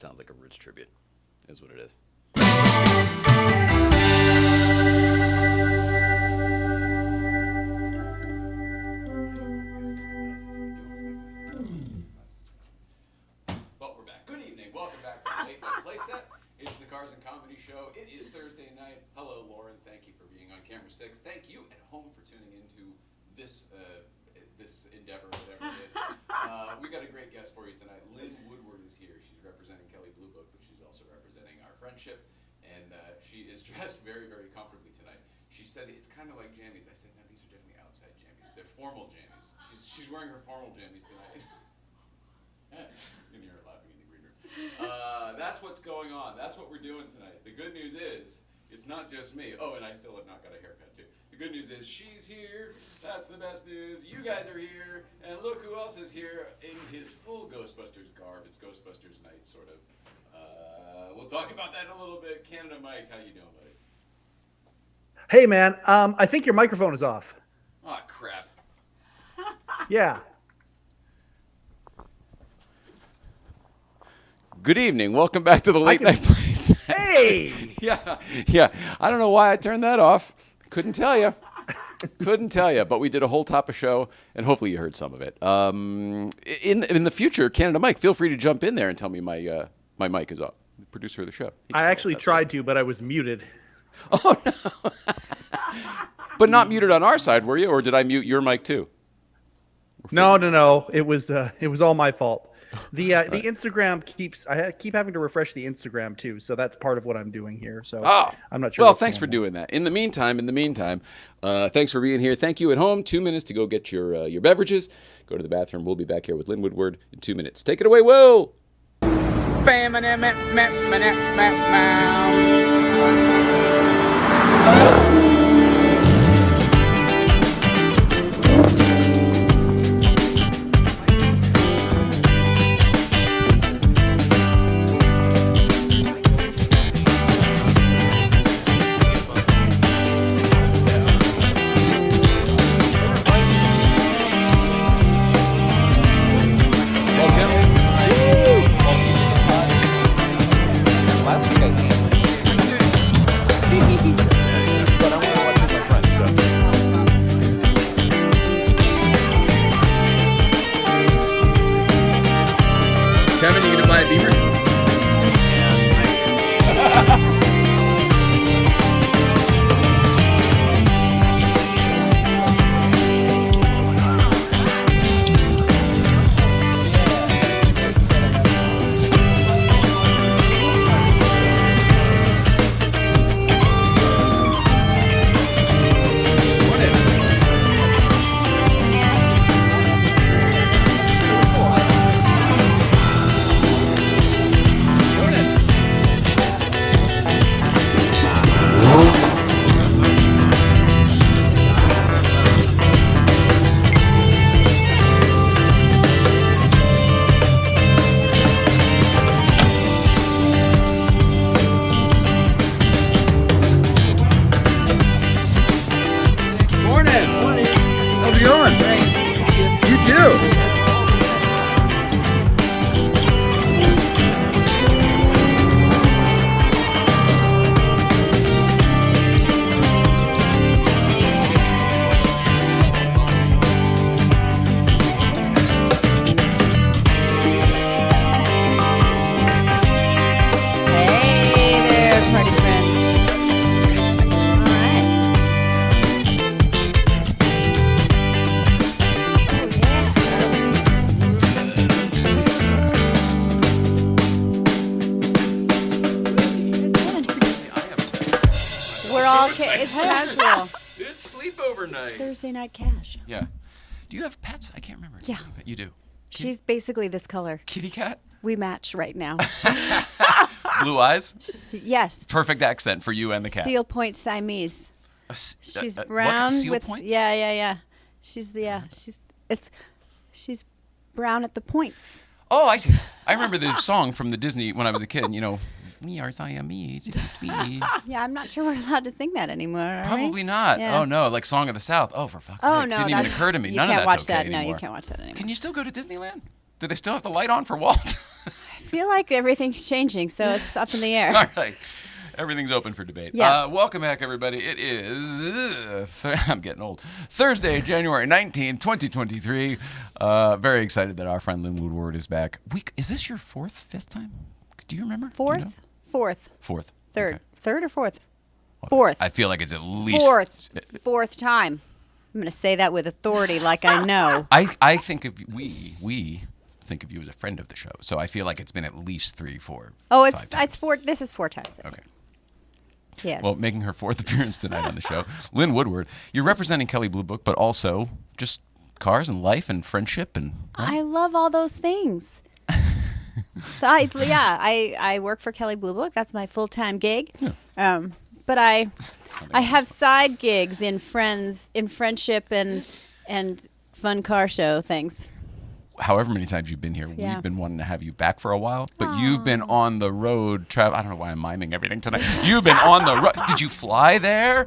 Sounds like a Roots tribute, is what it is. Well, we're back. Good evening. Welcome back to the Late Night Playset. It's the Cars and Comedy Show. It is Thursday night. Hello, Lauren. Thank you for being on Camera 6. Thank you at home for tuning into this this endeavor, whatever it is. We got a great guest for you tonight. Lyn Woodward is here. She's representing Kelly Blue Book, but she's also representing our friendship. And she is dressed very, very comfortably tonight. She said it's kind of like jammies. I said, no, these are definitely outside jammies. They're formal jammies. She's wearing her formal jammies tonight. You can hear her laughing in the green room. That's what's going on. That's what we're doing tonight. The good news is, it's not just me. Oh, and I still have not got a haircut, too. The good news is she's here. That's the best news. You guys are here. And look who else is here in his full Ghostbusters garb. It's Ghostbusters night, sort of. We'll talk about that in a little bit. Canada Mike, how you doing, buddy? Hey, man. I think your microphone is off. Oh, crap. Yeah. Good evening. Welcome back to the Late Night Place. Hey! Yeah. I don't know why I turned that off. Couldn't tell you. But we did a whole top of show, and hopefully you heard some of it. In the future, Canada Mike, feel free to jump in there and tell me my mic is off. The producer of the show. I actually tried to, but I was muted. Oh, no. But not muted on our side, were you? Or did I mute your mic, too? No. It was all my fault. The Instagram I keep having to refresh the Instagram too, so that's part of what I'm doing here. So I'm not sure. Well, thanks for doing that. In the meantime, thanks for being here. Thank you at home. 2 minutes to go get your beverages. Go to the bathroom. We'll be back here with Lyn Woodward in 2 minutes. Take it away, Will. Kevin, you gonna buy a Beamer? It's casual. It's sleepover night. Thursday night cash. Yeah. Do you have pets? I can't remember. Yeah. You do. She's basically this color. Kitty cat? We match right now. Blue eyes? Yes. Perfect accent for you and the cat. Seal Point Siamese. She's brown seal with point? Yeah. She's brown at the points. Oh, I see. I remember the song from the Disney when I was a kid, we are Siamese, if you please. Yeah, I'm not sure we're allowed to sing that anymore, are Probably we? not. Yeah. Oh, no, like Song of the South. Oh, for fuck's Oh, sake. no. Didn't even occur to me. You None can't of watch that's okay that. anymore. No, you can't watch that anymore. Can you still go to Disneyland? Do they still have the light on for Walt? feel like everything's changing, so it's up in the air. All right. Everything's open for debate. Yeah. Welcome back, everybody. It is, I'm getting old, Thursday, January 19th, 2023. Very excited that our friend Lyn Woodward is back. Is this your fifth time? Do you remember? Fourth? Do you know? Fourth. Third. Okay. Third or fourth? Fourth. I feel like it's at least... Fourth time. I'm going to say that with authority like I know. I think of we think of you as a friend of the show, so I feel like it's been at least 3, 4, Oh, 5 times. it's four. This is 4 times. Okay. Yes. Well, making her 4th appearance tonight on the show, Lyn Woodward. You're representing Kelley Blue Book, but also just cars and life and friendship and. Right? I love all those things. I work for Kelley Blue Book. That's my full-time gig. Yeah. But I have side gigs in friendship and fun car show things. However many times you've been here, Yeah. we've been wanting to have you back for a while, but you've been on the road. I don't know why I'm miming everything tonight. You've been on the road. Did you fly there?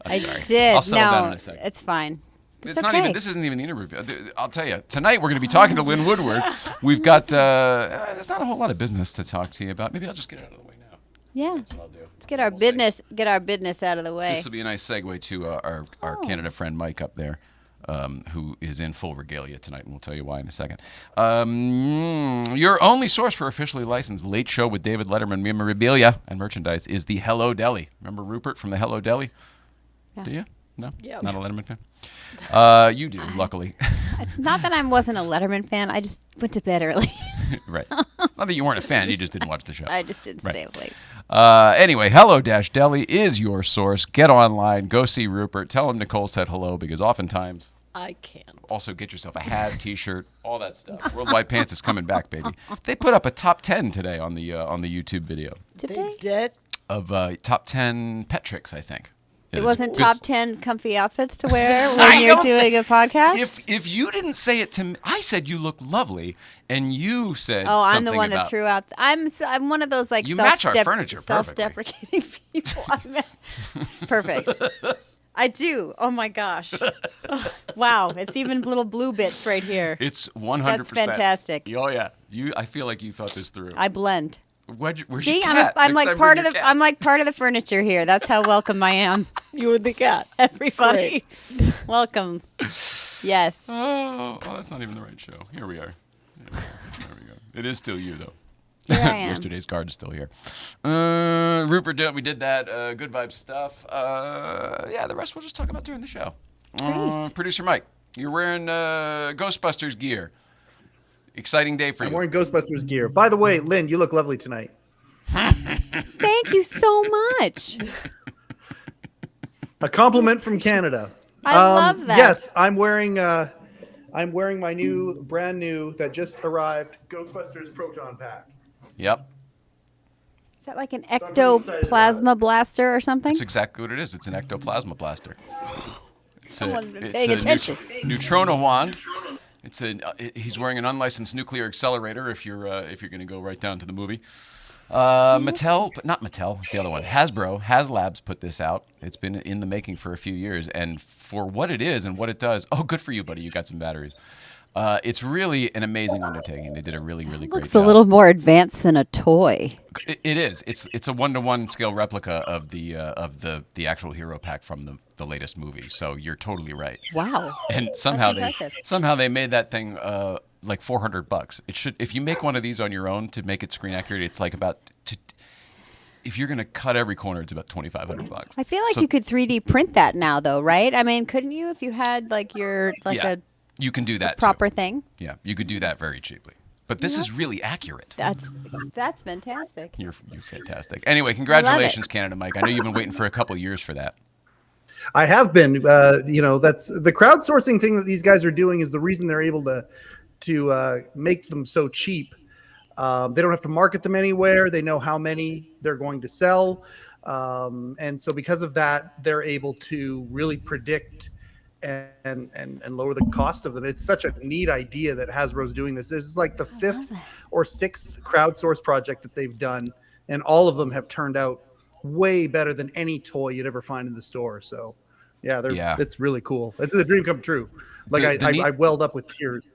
I Sorry. did. I'll settle no, down in a second. it's fine. It's not even. This isn't even the interview. I'll tell you. Tonight we're going to be talking to Lyn Woodward. We've got. There's not a whole lot of business to talk to you about. Maybe I'll just get it out of the way now. Yeah. That's what I'll do. Let's get our business out of the way. This will be a nice segue to our Canada friend Mike up there, who is in full regalia tonight, and we'll tell you why in a second. Your only source for officially licensed Late Show with David Letterman memorabilia and merchandise is the Hello Deli. Remember Rupert from the Hello Deli? Yeah. Do you? No? Yep. Not a Letterman fan? You do, luckily. It's not that I wasn't a Letterman fan. I just went to bed early. Right. Not that you weren't a fan, you just didn't watch the show. I just didn't stay up late. Anyway, Hello-Deli is your source. Get online, go see Rupert, tell him Nicole said hello, because oftentimes... I can't. Also get yourself a hat, T-shirt, all that stuff. Worldwide Pants is coming back, baby. They put up a top 10 today on the YouTube video Did They they? did. of top 10 pet tricks, I think. It wasn't good- top 10 comfy outfits to wear I when you're don't doing a podcast? If you didn't say it to me, I said you look lovely, and you said Oh, I'm the something one that about- threw out. I'm one of those like You match our furniture self-deprecating people. Perfect. I do. Oh my gosh. Wow, it's even little blue bits right here. It's 100%. That's fantastic. Oh yeah, I feel like you thought this through. I blend. Where's See, your cat? I'm Next like time part bring of your the cat. I'm like part of the furniture here. That's how welcome I am. You and the cat. Everybody, welcome. Yes. Oh, that's not even the right show. Here we are. There we go. It is still you though. Here I am. Yesterday's card is still here. Rupert, we did that. Good vibe stuff. The rest we'll just talk about during the show. Great. Producer Mike, you're wearing Ghostbusters gear. Exciting day for I'm you. wearing Ghostbusters gear. By the way, Lyn, you look lovely tonight. Thank you so much. A compliment from Canada. I love that. Yes, I'm wearing my brand new that just arrived Ghostbusters Proton Pack. Yep. Is that like an I'm pretty excited about ectoplasma blaster or something? That's exactly what it is. It's an ectoplasma blaster. Someone's been paying attention. Neutrona wand. He's wearing an unlicensed nuclear accelerator. If you're going to go right down to the movie, Mattel, but not Mattel. It's the other one. Hasbro, HasLabs put this out. It's been in the making for a few years, and for what it is and what it does, oh, good for you, buddy. You got some batteries. It's really an amazing undertaking. They did a really, really great Looks job. a little more advanced than a toy. It is. It's a 1-to-1 scale replica of the actual hero pack from the latest movie. So you're totally right. Wow. And somehow impressive. they made that thing like $400. It should, if you make one of these on your own to make it screen accurate, it's like if you're gonna cut every corner, it's about $2,500. I feel like you could 3D print that now, though, right? I mean, couldn't you if you had like you can do that proper too. thing? Yeah, you could do that very cheaply. But this is really accurate. That's fantastic. You're fantastic. Anyway, congratulations, Canada Mike. I know you've been waiting for a couple years for that. I have been. That's the crowdsourcing thing that these guys are doing is the reason they're able to make them so cheap. They don't have to market them anywhere. They know how many they're going to sell. And so because of that, they're able to really predict and lower the cost of them. It's such a neat idea that Hasbro's doing this. This is like the 5th or 6th crowdsource project that they've done, and all of them have turned out way better than any toy you'd ever find in the store. So it's really cool. It's a dream come true. Like I welled up with tears.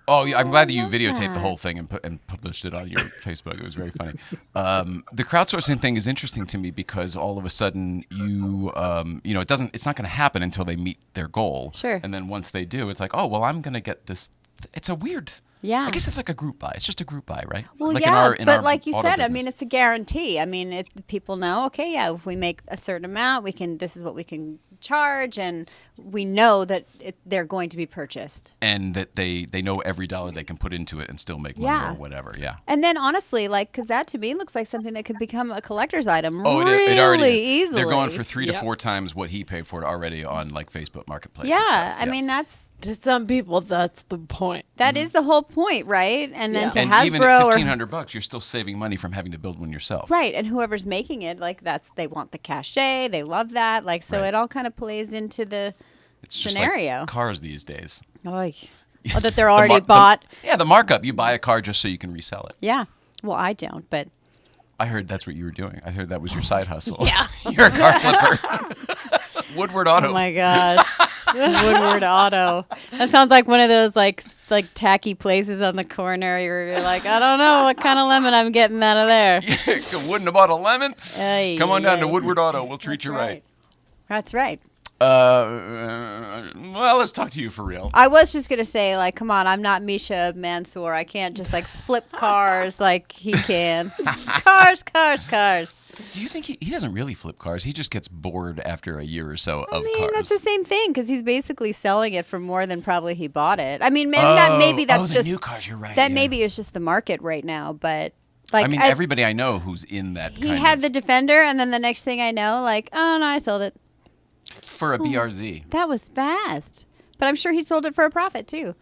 Oh, yeah, I'm glad that you love videotaped the that. whole thing and published it on your Facebook. It was very funny. The crowdsourcing thing is interesting to me because all of a sudden it's not going to happen until they meet their goal. Sure. And then once they do, it's like, oh, well, I'm going to get this. It's a weird. Yeah. I guess it's like a group buy. It's just a group buy, right? Well, like yeah, in but our like you auto said, I business. mean, it's a guarantee. I mean, people know, okay, yeah, if we make a certain amount, this is what we can charge, and we know that they're going to be purchased. And that they know every dollar they can put into it and still make money Yeah. or whatever. Yeah. And then honestly, like, because that to me looks like something that could become a collector's item Oh, really it already is. easily. They're going for 3 to Yep. 4 times what he paid for it already on like Facebook Marketplace. Yeah, and stuff. I mean, that's To some people, that's the point. that is the whole point, right? And then Yeah. to And Hasbro even at or $1,500, you're still saving money from having to build one yourself. right, and whoever's making it, like they want the cachet, they love that, like so Right. it all kind of plays into the It's just scenario. like cars these days. oh, that they're already The bought. the markup. You buy a car just so you can resell it. Yeah. Well, I don't, but I heard that's what you were doing. I heard that was your side hustle. Yeah. You're a car flipper. Woodward Auto. oh my gosh, Woodward Auto. That sounds like one of those like tacky places on the corner where you're like, I don't know what kind of lemon I'm getting out of there. Wouldn't have bought a lemon? Ay, Come on down to ay. Woodward Auto. We'll treat you right. That's right. Well, let's talk to you for real. I was just gonna say, like, come on, I'm not Misha Mansour. I can't just like flip cars like he can. Cars. Do you think he doesn't really flip cars? He just gets bored after a year or so I of mean, cars. that's the same thing because he's basically selling it for more than probably he bought it. I mean, maybe that's the just new cars. You're right. that. yeah. Maybe it's just the market right now, but like, I mean, everybody I know who's in that he kind had of the Defender, and then the next thing I know, like, oh no, I sold it. for a BRZ. That was fast, but I'm sure he sold it for a profit too.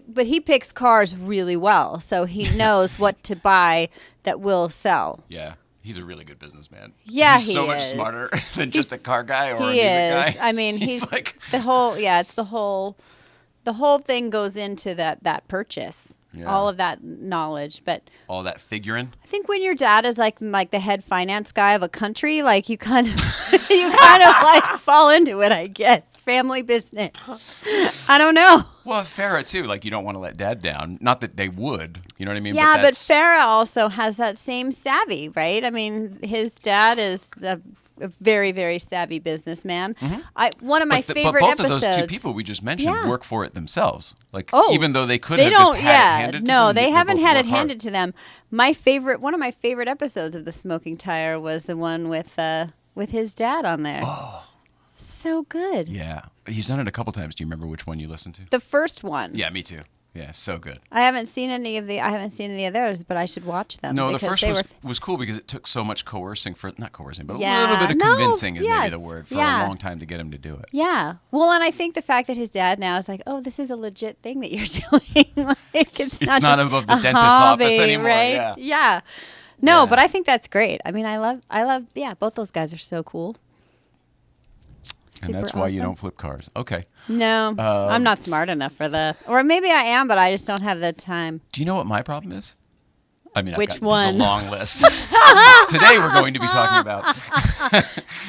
But he picks cars really well, so he knows what to buy that will sell. Yeah. He's a really good businessman. Yeah, he's so much is. smarter than just a He's- car guy or a He music is. guy. I mean, he's like the whole. Yeah, it's the whole thing goes into that purchase. Yeah. All of that knowledge, but all that figuring. I think when your dad is like the head finance guy of a country, like you kind of like fall into it. I guess family business. I don't know. Well, Farrah too. Like you don't want to let Dad down. Not that they would. You know what I mean? Yeah, but that's- Farrah also has that same savvy, right? I mean, his dad is a very, very savvy businessman. One of my favorite but both episodes. of those two people we just mentioned Yeah. work for it themselves. Like Oh, even though they could they have don't. just had it handed to no, them, they haven't both had work it hard. handed to them. One of my favorite episodes of the Smoking Tire was the one with his dad on there. Oh, so good. Yeah, he's done it a couple times. Do you remember which one you listened to? The first one. Yeah, me too. Yeah, so good. I haven't seen any of the others, but I should watch them. No, the because first they was cool because it took so much coercing not coercing, but Yeah, a little bit of no, convincing is maybe yes, the word for yeah. a long time to get him to do it. Yeah. Well, and I think the fact that his dad now is like, oh, this is a legit thing that you're doing. Like, it's not not just above the a dentist's office hobby, anymore, right? yeah. Yeah. No, Yeah. but I think that's great. I mean, I love, yeah, both those guys are so cool. And that's Super why you awesome. don't flip cars. Okay. No, I'm not smart enough for or maybe I am, but I just don't have the time. Do you know what my problem is? I mean, Which there's one? a long list. Today we're going to be talking about.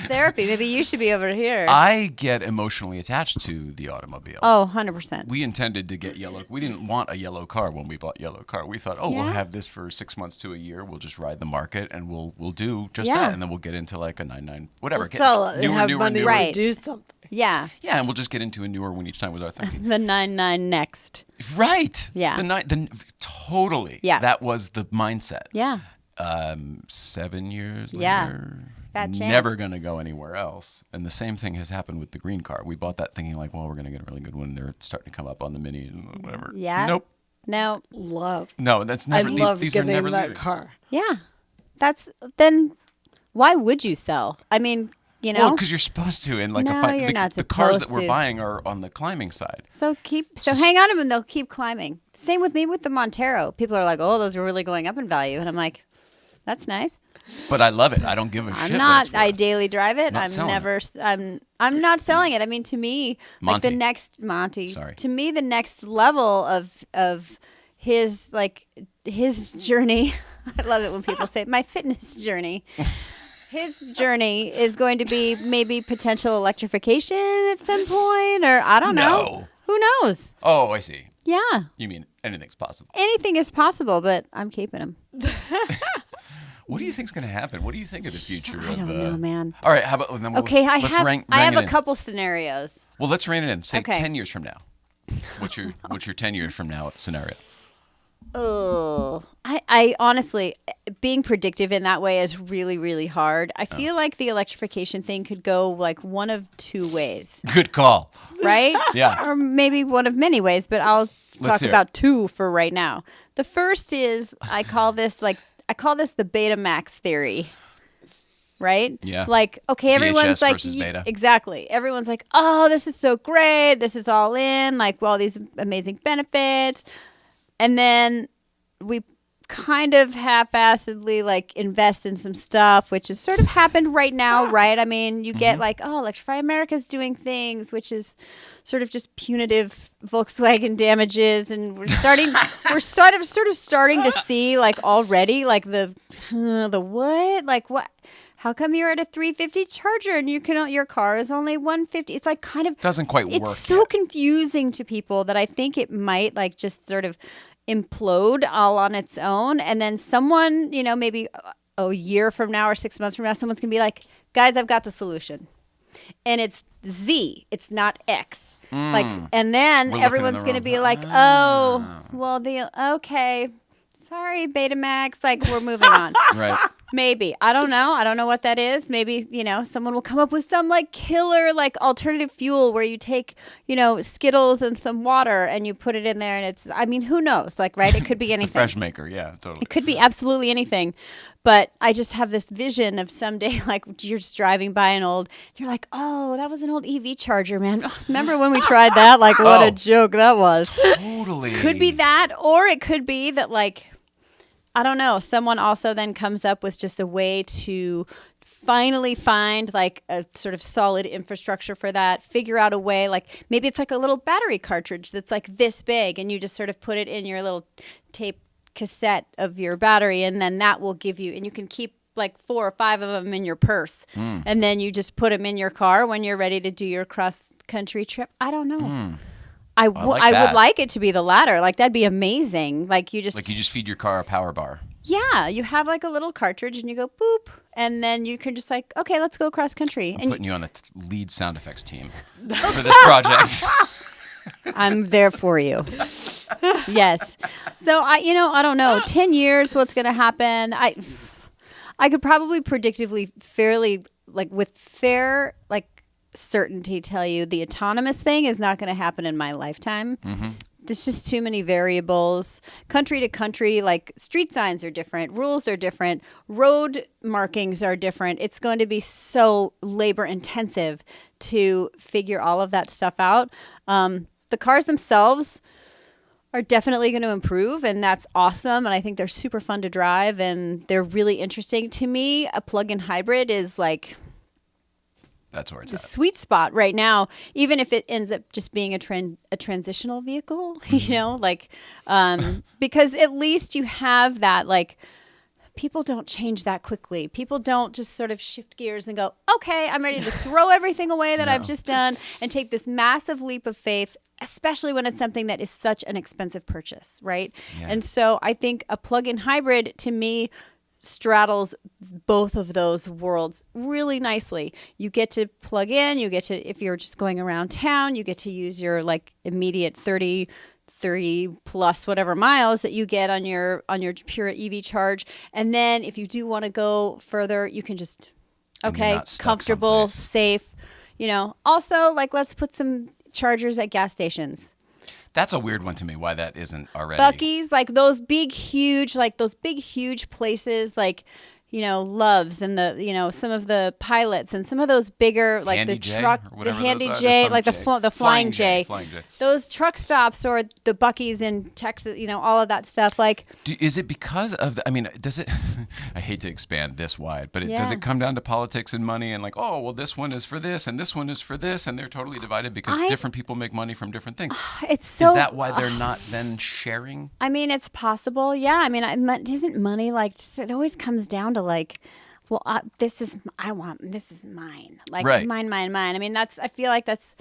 Therapy. Maybe you should be over here. I get emotionally attached to the automobile. Oh, 100%. We intended to get yellow. We didn't want a yellow car when we bought yellow car. We thought, we'll Yeah. have this for 6 months to a year. We'll just ride the market and we'll do just Yeah. that, and then we'll get into like a 99 whatever. We'll Get sell it and have newer, money newer. Right. to do something. Yeah. Yeah, and we'll just get into a newer one each time was our thinking. The 99 next. Right. Yeah. Totally. Yeah. That was the mindset. Yeah. 7 years Yeah. later, Fat chance. never going to go anywhere else. And the same thing has happened with the green car. We bought that thinking like, well, we're going to get a really good one. They're starting to come up on the Mini and whatever. Yeah. Nope. No. Love. No, that's I never. love these are getting never that leaving. car. Yeah. Then why would you sell? I mean, you know. Well, because you're supposed to, and like No, you're not the cars that supposed we're to. buying are on the climbing side. So hang on to them and they'll keep climbing. Same with me with the Montero. People are like, "Oh, those are really going up in value," and I'm like, "That's nice." But I love it. I don't give a shit. I'm what not. it's I worth. daily drive it. Not I'm selling never. I'm not selling it. I mean, to me, like the Monty. next Monty. Sorry. To me, the next level of his journey. I love it when people say my fitness journey. His journey is going to be maybe potential electrification at some point, or I don't know. No. Who knows? Oh, I see. Yeah. You mean anything's possible? Anything is possible, but I'm keeping them. What do you think's going to happen? What do you think of the future? I don't know, man. All right, how about then Okay, I let's have rank a it in. couple scenarios. Well, let's rein it in. Say Okay. 10 years from now. What's your 10 years from now scenario? Oh, I honestly, being predictive in that way is really, really hard. I feel like the electrification thing could go like one of two ways, Good call. right? Yeah. Or maybe one of many ways, but I'll talk hear it. about two for right now. The first is I call this the Betamax theory. Right? Yeah. Like, okay, everyone's VHS like, versus Beta. exactly. Everyone's like, oh, this is so great. This is all in, like, well, these amazing benefits. And then we kind of half-assedly, like, invest in some stuff, which has sort of happened right now, right? I mean, you get like, oh, Electrify America's doing things, which is sort of just punitive Volkswagen damages. And we're starting to see, like, already, like, the what? Like, what? How come you're at a 350 charger and your car is only 150? It's like kind of Doesn't quite work. It's so confusing to people that I think it might like just sort of implode all on its own. And then someone, maybe a year from now or 6 months from now, someone's going to be like, guys, I've got the solution. And it's Z. It's not X. Like, and then We're everyone's looking in going the to be like, oh, well, okay. Sorry, Betamax. Like, we're moving on. Right. Maybe. I don't know. I don't know what that is. Maybe, someone will come up with some like killer like alternative fuel where you take, Skittles and some water and you put it in there and who knows? Like, right? It could be anything. Fresh maker. Yeah, totally. It could be absolutely anything. But I just have this vision of someday like you're just driving by you're like, oh, that was an old EV charger, man. Remember when we tried that? Like, what a joke that was. Totally. Could be that, or it could be that like, I don't know. Someone also then comes up with just a way to finally find like a sort of solid infrastructure for that, figure out a way, like maybe it's like a little battery cartridge that's like this big and you just sort of put it in your little tape cassette of your battery and then that will give you, and you can keep like 4 or 5 of them in your purse and then you just put them in your car when you're ready to do your cross country trip. I don't know. I would like it to be the latter. Like, that'd be amazing. Like, you just feed your car a power bar. Yeah, you have like a little cartridge and you go boop, and then you can just like, okay, let's go cross country. I'm putting you on the lead sound effects team for this project. I'm there for you. Yes. So I don't know. 10 years, what's going to happen? I could probably predictively fairly like with fair like certainty tell you the autonomous thing is not going to happen in my lifetime. There's just too many variables. Country to country, like street signs are different, rules are different, road markings are different. It's going to be so labor intensive to figure all of that stuff out. The cars themselves are definitely going to improve, and that's awesome. And I think they're super fun to drive, and they're really interesting. To me, a plug-in hybrid is like that's where it's the at. sweet spot right now, even if it ends up just being a transitional vehicle, like, because at least you have that, like, people don't change that quickly. People don't just sort of shift gears and go, okay, I'm ready to throw everything away that I've just done and take this massive leap of faith, especially when it's something that is such an expensive purchase, right? Yeah. And so I think a plug-in hybrid, to me, straddles both of those worlds really nicely. You get to plug in, you get to, if you're just going around town, you get to use your like immediate 30 plus whatever miles that you get on your pure EV charge. And then if you do want to go further, you can just, okay, comfortable, safe, also like let's put some chargers at gas stations. That's a weird one to me, why that isn't already. Buc-ee's, like those big, huge places, like, Loves and the, some of the Pilots and some of those bigger, like Handy the J, truck, or the whatever Handy those are. J, There's like some the Flying J. Flying J. Those truck stops or the Buc-ee's in Texas, all of that stuff. Like, is it because of does it, I hate to expand this wide, but does it come down to politics and money and like, oh, well, this one is for this and this one is for this, and they're totally divided because different people make money from different things. It's so. Is that why they're not then sharing? I mean, it's possible. Yeah. I mean, isn't money like, just, it always comes down to like, well, this is mine. Like, right. mine. I mean, I feel like that's,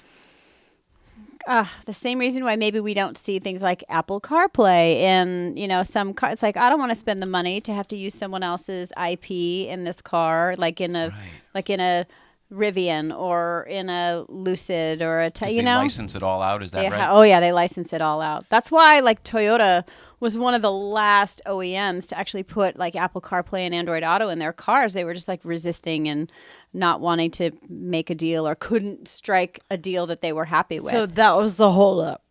the same reason why maybe we don't see things like Apple CarPlay in, some car. It's like, I don't want to spend the money to have to use someone else's IP in this car, like in a Rivian or in a Lucid or a, They license it all out. Is that right? Oh yeah, they license it all out. That's why like Toyota was one of the last OEMs to actually put like Apple CarPlay and Android Auto in their cars. They were just like resisting and not wanting to make a deal or couldn't strike a deal that they were happy with. So that was the holdup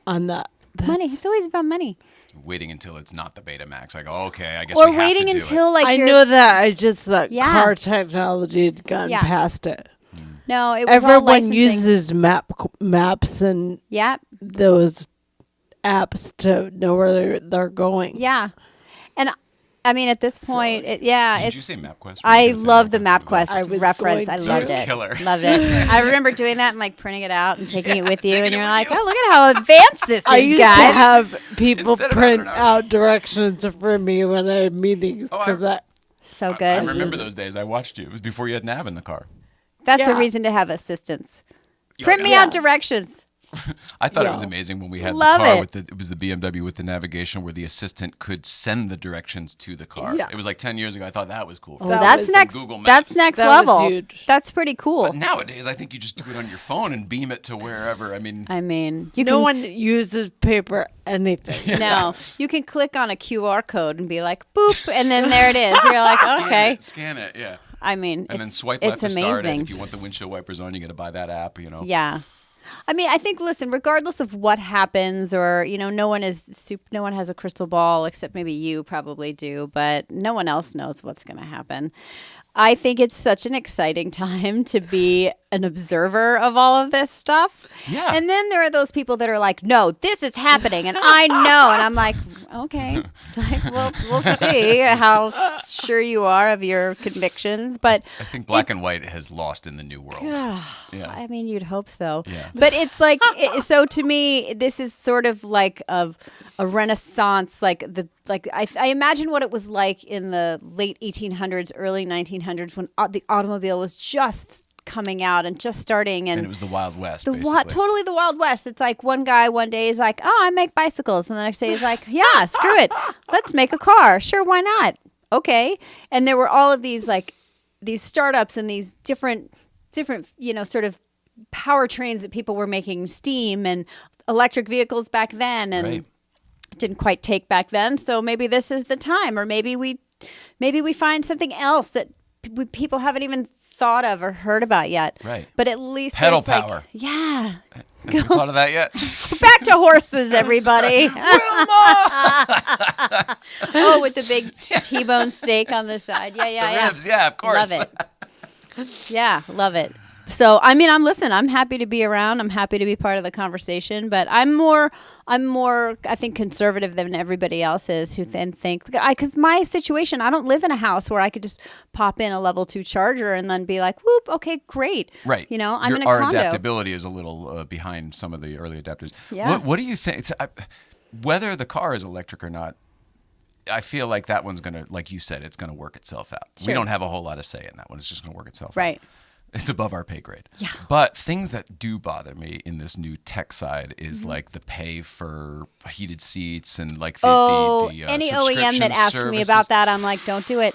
on that. Money. It's always about money. Waiting until it's not the Betamax. Like, okay, I guess Or we have waiting to do until it. like I knew that. I just thought Yeah. car technology had gotten past it. No, it was all Everyone licensing. uses maps and Yeah, those apps to know where they're going. yeah. And I mean, at this point, Did it's. you say MapQuest? I love the MapQuest I was reference. going I to. loved That's it. killer. Loved it. I remember doing that and like printing it out and taking it with you, taking and it you're with like, you. "Oh, look at how advanced this I is, used guys!" to have people Instead of print having our- out directions for me when I had meetings because So good. I remember those days. I watched you. It was before you had nav in the car. That's a Yeah. reason to have assistance. Yeah, Print me yeah. out directions. I thought it Yeah. was amazing when we had Love the car it. with it was the BMW with the navigation where the assistant could send the directions to the car. Yes. It was like 10 years ago. I thought that was cool. Oh, That that's was next. Google Maps. That's next That was level. huge. That's pretty cool. But nowadays, I think you just do it on your phone and beam it to wherever. I mean, I mean, you no can. one uses paper anything. No, you can click on a QR code and be like, boop, and then there it is. You're like, okay. Scan it, yeah. I mean, And then it's, swipe it's left to start it. amazing. If you want the windshield wipers on, you got to buy that app, Yeah. I mean, I think, listen, regardless of what happens or, no one has a crystal ball except maybe you probably do, but no one else knows what's going to happen. I think it's such an exciting time to be an observer of all of this stuff. Yeah. And then there are those people that are like, no, this is happening. And I know. And I'm like, okay, like, we'll see how sure you are of your convictions. But I think black and white has lost in the new world. Yeah. I mean, you'd hope so. Yeah. But it's like, so to me, this is sort of like a renaissance, I imagine what it was like in the late 1800s, early 1900s when the automobile was just coming out and just starting. And it was the Wild West, basically. Totally the Wild West. It's like one guy one day is like, oh, I make bicycles. And the next day he's like, yeah, screw it. Let's make a car. Sure, why not? Okay. And there were all of these these startups and these different, sort of powertrains that people were making, steam and electric vehicles back then. And Right. it didn't quite take back then. So maybe this is the time, or maybe we find something else that people haven't even thought of or heard about yet. Right. But at least Pedal there's power. Yeah. Have you thought of that yet? Back to horses, everybody. Oh, with the big T-bone steak on the side. Yeah, yeah, The yeah. ribs, yeah, of course. Love it. Yeah, love it. So, I mean, I'm happy to be around. I'm happy to be part of the conversation, but I'm more, I think, conservative than everybody else is who then think, because my situation, I don't live in a house where I could just pop in a level 2 charger and then be like, whoop, okay, great. Right. I'm in a Our condo. adaptability is a little behind some of the early adapters. Yeah. What do you think? Whether the car is electric or not, I feel like that one's going to, like you said, it's going to work itself out. We Sure. don't have a whole lot of say in that one. It's just going to work itself out. Right. It's above our pay grade. Yeah. But things that do bother me in this new tech side is Mm-hmm. like the pay for heated seats and like the any subscription OEM that asks me services. about that, I'm like, don't do it.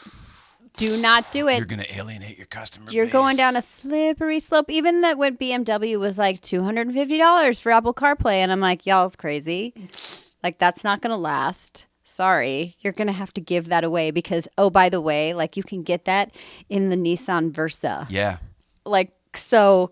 Do not do it. You're going to alienate your customer You're base. going down a slippery slope. Even that when BMW was like $250 for Apple CarPlay, and I'm like, y'all's crazy. Like, that's not going to last. Sorry, you're going to have to give that away because, oh, by the way, like you can get that in the Nissan Versa. Yeah. Like, so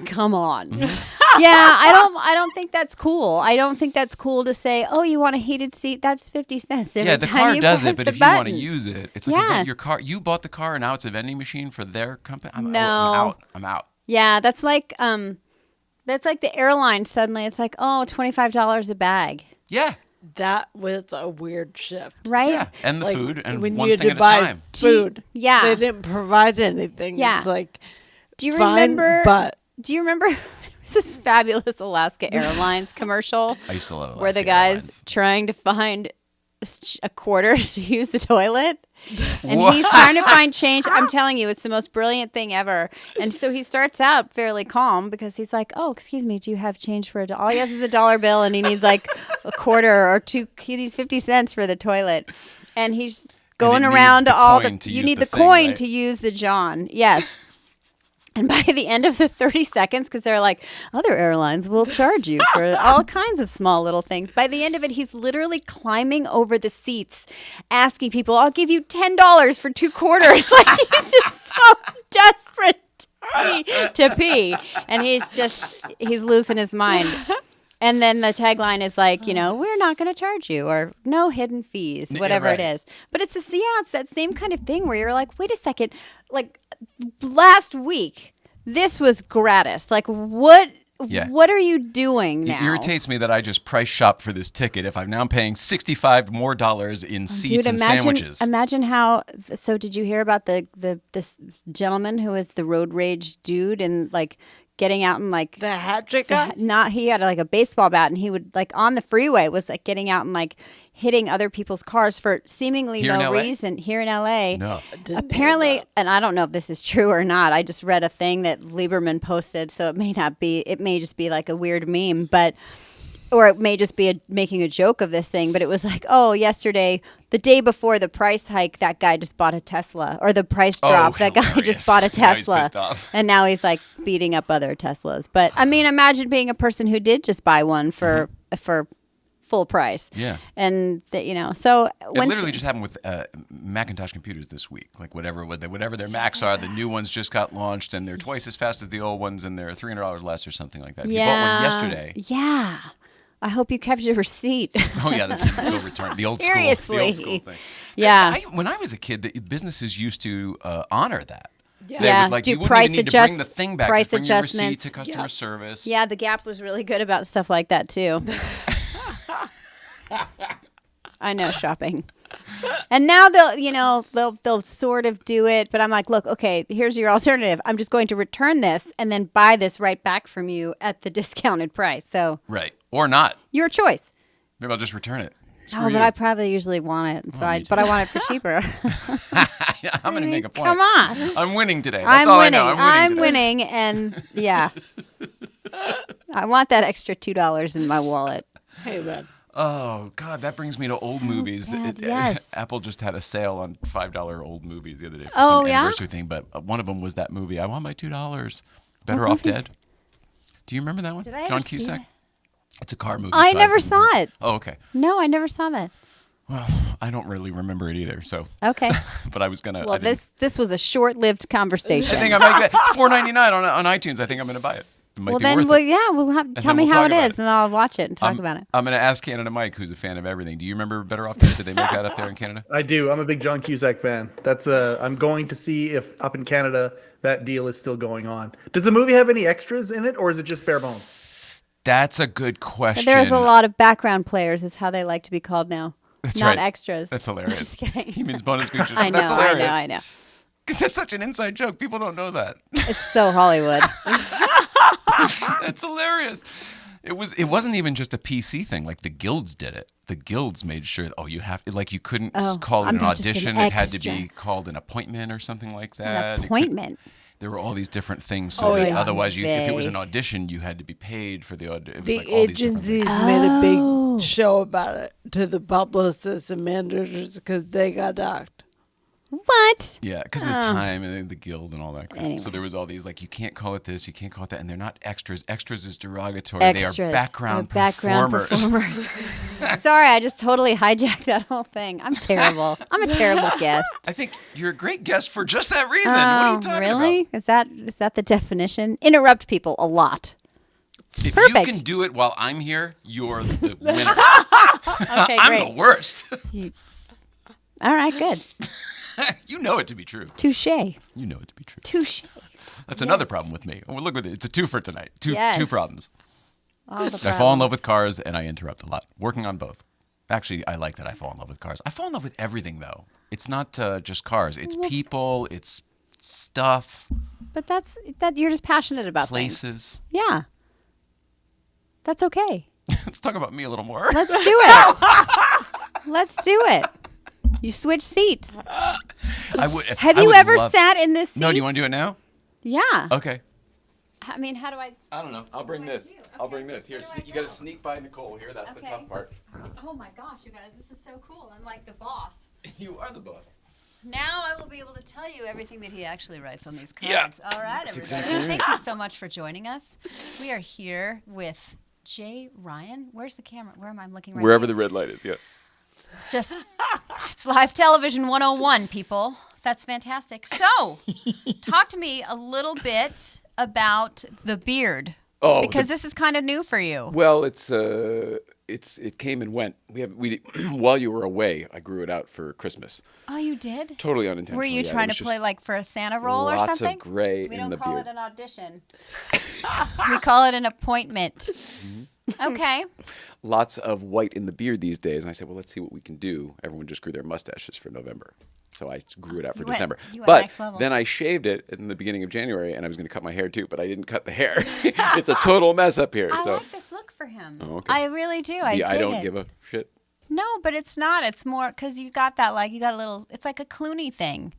come on. Mm-hmm. Yeah, I don't think that's cool. I don't think that's cool to say, oh, you want a heated seat? That's 50 cents. Every Yeah, the time car you does press it, but the if you want to button. use it, it's like Yeah. your car. You bought the car, and now it's a vending machine for their company. I'm No. out. I'm out. Yeah, that's like the airline suddenly. It's like, oh, $25 a bag, Yeah, That was a weird shift. right? yeah, and the Like, food, and when one you had thing to at a buy time. food, Yeah. they didn't provide anything. Yeah. It's like, Do you fine, remember? but Do you remember this fabulous Alaska Airlines commercial I used to love where the Alaska guy's Airlines. trying to find a quarter to use the toilet? And he's trying to find change. I'm telling you, it's the most brilliant thing ever. And so he starts out fairly calm because he's like, oh, excuse me, do you have change for all he has is a dollar bill, and he needs like a quarter or two. He needs 50 cents for the toilet. And he's going around to all the, you need the coin to use the John. Yes. And by the end of the 30 seconds, because they're like, other airlines will charge you for all kinds of small little things. By the end of it, he's literally climbing over the seats, asking people, I'll give you $10 for 2 quarters. Like, he's just so desperate to pee. And he's losing his mind. And then the tagline is like, we're not going to charge you, or no hidden fees, whatever it is. But it's that same kind of thing where you're like, wait a second, like last week, this was gratis. Like, what are you doing now? It irritates me that I just price shop for this ticket if I'm now paying $65 more in seats and sandwiches. Imagine how. So did you hear about this gentleman who was the road rage dude and like getting out and like the hat trick guy? He had like a baseball bat, and he would like on the freeway was like getting out and like hitting other people's cars for seemingly no reason here in LA. No. Apparently, and I don't know if this is true or not. I just read a thing that Lieberman posted, so it may not be. It may just be like a weird meme, or it may just be making a joke of this thing. But it was like, oh, yesterday, the day before the price hike, that guy just bought a Tesla, or the price drop, that guy just bought a Tesla, and now he's like beating up other Teslas. But I mean, imagine being a person who did just buy one for full price. Yeah. And so it literally just happened with Macintosh computers this week. Like whatever their Macs are, the new ones just got launched, and they're twice as fast as the old ones, and they're $300 less or something like that. If you bought one yesterday. Yeah. I hope you kept your receipt. Oh yeah, that's go return the old school thing. Yeah. When I was a kid, the businesses used to honor that. Yeah. They would, like, Do you wouldn't even need to bring the thing back. Price bring your receipt adjustments to customer service. Yeah, the Gap was really good about stuff like that too. I know shopping. And now they'll sort of do it, but I'm like, look, okay, here's your alternative. I'm just going to return this and then buy this right back from you at the discounted price. So right, or not. Your choice. Maybe I'll just return it. But I probably usually want it, but I want it for cheaper. I'm going to make a point. Come on, I'm winning today. That's all winning. I know. I'm winning, and yeah, I want that extra $2 in my wallet. Hey, man. Oh, God, that brings me to old movies. Yes. Apple just had a sale on $5 old movies the other day for some anniversary thing, but one of them was that movie, I Want My $2. Better Off Dead. Do you remember that one? Did I John ever see Cusack? it? It's a car movie. I never saw it. Oh, okay. No, I never saw that. Well, I don't really remember it either, so. Okay. But I was going to. Well, this was a short-lived conversation. I think I might get it. It's $4.99 on iTunes. I think I'm going to buy it. Well, then, we'll have tell me how it is, and I'll watch it and talk about it. I'm going to ask Canada Mike, who's a fan of everything. Do you remember Better Off Dead? Did they make that up there in Canada? I do. I'm a big John Cusack fan. That's I'm going to see if up in Canada that deal is still going on. Does the movie have any extras in it, or is it just bare bones? That's a good question. There's a lot of background players, is how they like to be called now. That's not right. extras. That's hilarious. I'm just kidding. He means bonus features. I know, That's hilarious. I know. That's such an inside joke. People don't know that. It's so Hollywood. That's hilarious. It wasn't even just a PC thing. Like the guilds did it. The guilds made sure. You couldn't call it an audition. It had to be called an appointment or something like that. An appointment. There were all these different things. So otherwise, if it was an audition, you had to be paid for the audition. The agencies made a big show about it to the publicists and managers because they got docked. What? Yeah, because of the time and the guild and all that crap. Anyway. So there was all these, like, you can't call it this, you can't call it that, and they're not extras. Extras is derogatory. They are background performers. Sorry, I just totally hijacked that whole thing. I'm terrible. I'm a terrible guest. I think you're a great guest for just that reason. What are you talking really? about? Is that the definition? Interrupt people a lot. If Perfect. you can do it while I'm here, you're the winner. Okay, great. I'm the worst. All right, good. You know it to be true. Touche. You know it to be true. Touche. That's another problem with me. Well, look at it. It's a twofer tonight. Two problems. All the I fall in love with cars and I interrupt a lot. Working on both. Actually, I like that I fall in love with cars. I fall in love with everything, though. It's not just cars. It's people. It's stuff. But that you're just passionate about places. Things. Yeah. That's okay. Let's talk about me a little more. Let's do it. Let's do it. You switch seats. Have I you would ever love- sat in this seat? No, do you want to do it now? Yeah. Okay. I mean, how do I? I don't know. I'll bring What do I this. do? I'll Okay, bring this. Here, where do I you got to go? sneak by Nicole here. That's the Okay. tough part. Oh my gosh, you guys, this is so cool. I'm like the boss. You are the boss. Now I will be able to tell you everything that he actually writes on these cards. Yeah. All right, That's everybody. exactly right. Thank you so much for joining us. We are here with Jay Ryan. Where's the camera? Where am I looking right Wherever now? the red light is, yeah. Just, it's live television 101, people. That's fantastic. So, talk to me a little bit about the beard. Oh, because this is kind of new for you. Well, it came and went. We while you were away, I grew it out for Christmas. Oh, you did? Totally unintentional. Were you yeah, trying it was to play just like for a Santa role or lots something? of gray We in don't the call beard. it an audition. We call it an appointment. Mm-hmm. Okay. Lots of white in the beard these days, and I said, well, let's see what we can do. Everyone just grew their mustaches for November. So I grew it out for You went- December. you went But next level. then I shaved it in the beginning of January, and I was going to cut my hair too, but I didn't cut the hair. It's a total mess up here. I so like this look for him. Oh, okay. I really do. I I dig don't it. give a shit. No, but it's not. It's more because you got that, like, you got a little, it's like a Clooney thing.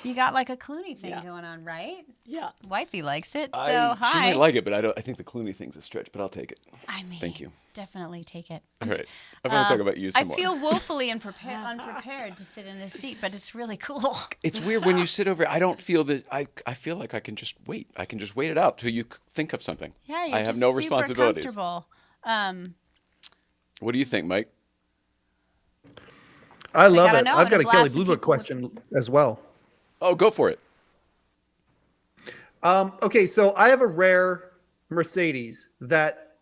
You got like a Clooney thing Yeah. going on, right? Yeah. Wifey likes it. So, She hi. might like it, but I think the Clooney thing's a stretch, but I'll take it. I mean, Thank you. Definitely take it. All right. I want to talk about you some I more. feel woefully unprepared to sit in this seat, but it's really cool. It's weird when you sit over. I don't feel that. I feel like I can just wait. I can just wait it out till you think of something. Yeah, you're I have just no super responsibilities. comfortable. What do you think, Mike? I love gotta it. know I've and got a blast Kelly the Blue Book people with- question as well. Oh, go for it. Okay, so I have a rare Mercedes that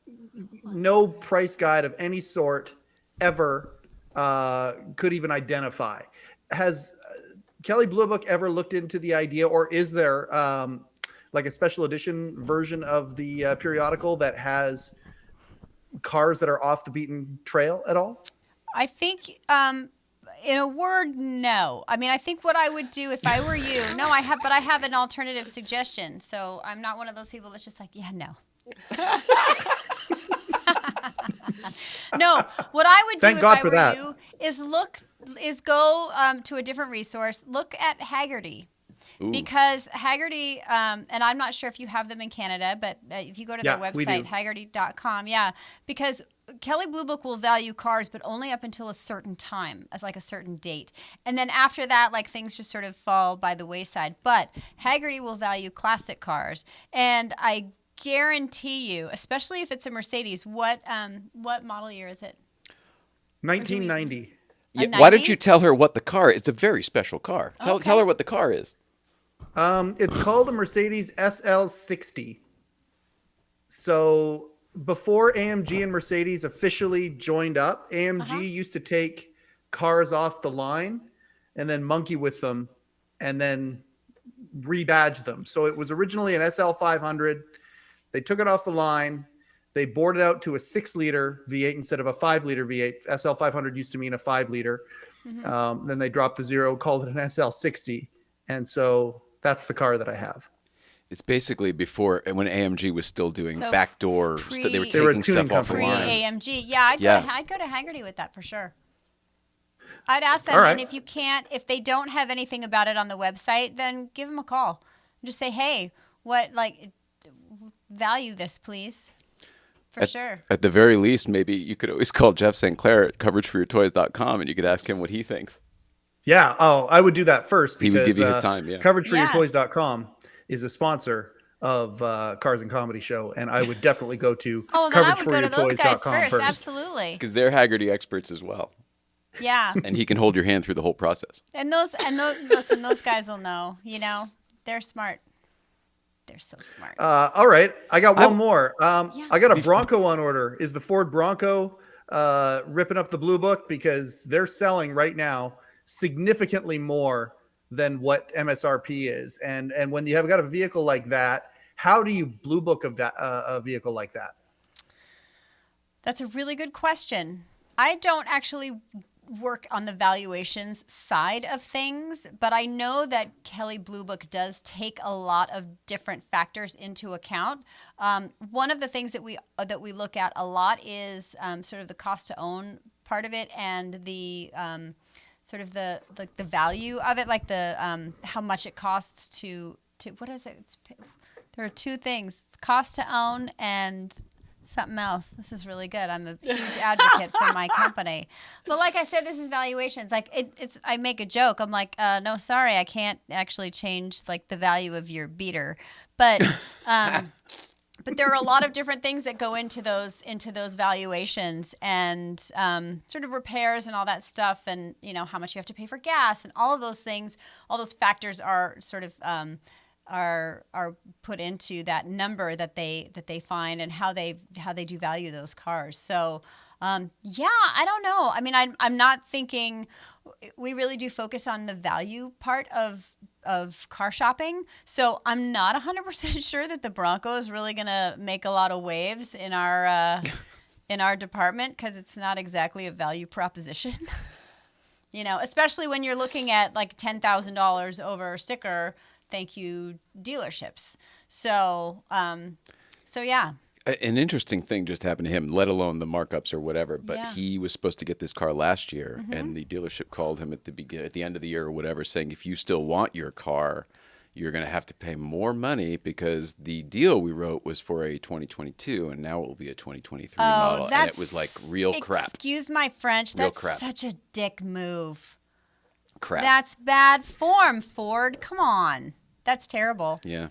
no price guide of any sort ever could even identify. Has Kelly Blue Book ever looked into the idea, or is there like a special edition version of the periodical that has cars that are off the beaten trail at all? I think, in a word, no. I mean, I think what I would do if I were you, no, I have an alternative suggestion. So I'm not one of those people that's just like, yeah, no. No, what I would do Thank if God I for were that. you is go to a different resource. Look at Haggerty. Ooh. Because Haggerty, and I'm not sure if you have them in Canada, but if you go to their Yeah, we website, do. haggerty.com, yeah, because Kelly Blue Book will value cars, but only up until a certain time, as like a certain date. And then after that, like things just sort of fall by the wayside. But Haggerty will value classic cars. And I guarantee you, especially if it's a Mercedes, what model year is it? 1990. Yeah, A why don't 90? you tell her what the car is? It's a very special car. Tell Okay. her what the car is. It's called a Mercedes SL60. So before AMG and Mercedes officially joined up, AMG used to take cars off the line and then monkey with them and then rebadge them. So it was originally an SL500. They took it off the line. They bored it out to a 6-liter V8 instead of a 5-liter V8. SL500 used to mean a 5-liter. Then they dropped the zero, called it an SL60. And so that's the car that I have. It's basically before when AMG was still doing So backdoor. They were They were a taking tuning stuff off the company. line. Pre-AMG. Yeah, Yeah. I'd go to Haggerty with that for sure. I'd ask them, All right. and if they don't have anything about it on the website, then give them a call. Just say, hey, value this, please. For sure. At the very least, maybe you could always call Jeff St. Clair at coverageforyourtoys.com and you could ask him what he thinks. Yeah. Oh, I would do that first He because would give you his time, yeah. coverageforyourtoys.com is a sponsor of Cars and Comedy Show, and I would definitely go to Oh, then I would go to those guys coverageforyourtoys.com first. Absolutely. Because they're Haggerty experts as well. Yeah. And he can hold your hand through the whole process. And those listen, those guys will know. They're smart. They're so smart. All right. I got one more. Yeah. I got a Bronco on order. Is the Ford Bronco ripping up the Blue Book? Because they're selling right now significantly more than what MSRP is. And when you have got a vehicle like that, how do you Blue Book a vehicle like that? That's a really good question. I don't actually work on the valuations side of things, but I know that Kelly Blue Book does take a lot of different factors into account. One of the things that we look at a lot is sort of the cost to own part of it and the sort of the value of it, like the how much it costs to what is it? There are two things: it's cost to own and something else. This is really good. I'm a huge advocate for my company. But like I said, this is valuations. Like it's I make a joke. I'm like, no, sorry, I can't actually change like the value of your beater. But but there are a lot of different things that go into those valuations, and sort of repairs and all that stuff, and how much you have to pay for gas and all of those things. All those factors are sort of are put into that number that they find, and how they do value those cars. So I don't know. I mean, I'm not thinking we really do focus on the value part of car shopping. So I'm not 100% sure that the Bronco is really going to make a lot of waves in our department, because it's not exactly a value proposition. Especially when you're looking at like $10,000 over a sticker. Thank you, dealerships. So yeah. An interesting thing just happened to him, let alone the markups or whatever, but Yeah. he was supposed to get this car last year, and the dealership called him at the end of the year or whatever, saying, if you still want your car, you're going to have to pay more money, because the deal we wrote was for a 2022, and now it will be a 2023 model. And it was like real crap. Excuse my French. Real That's crap. such a dick move. Crap. That's bad form, Ford. Come on. That's terrible. Yeah.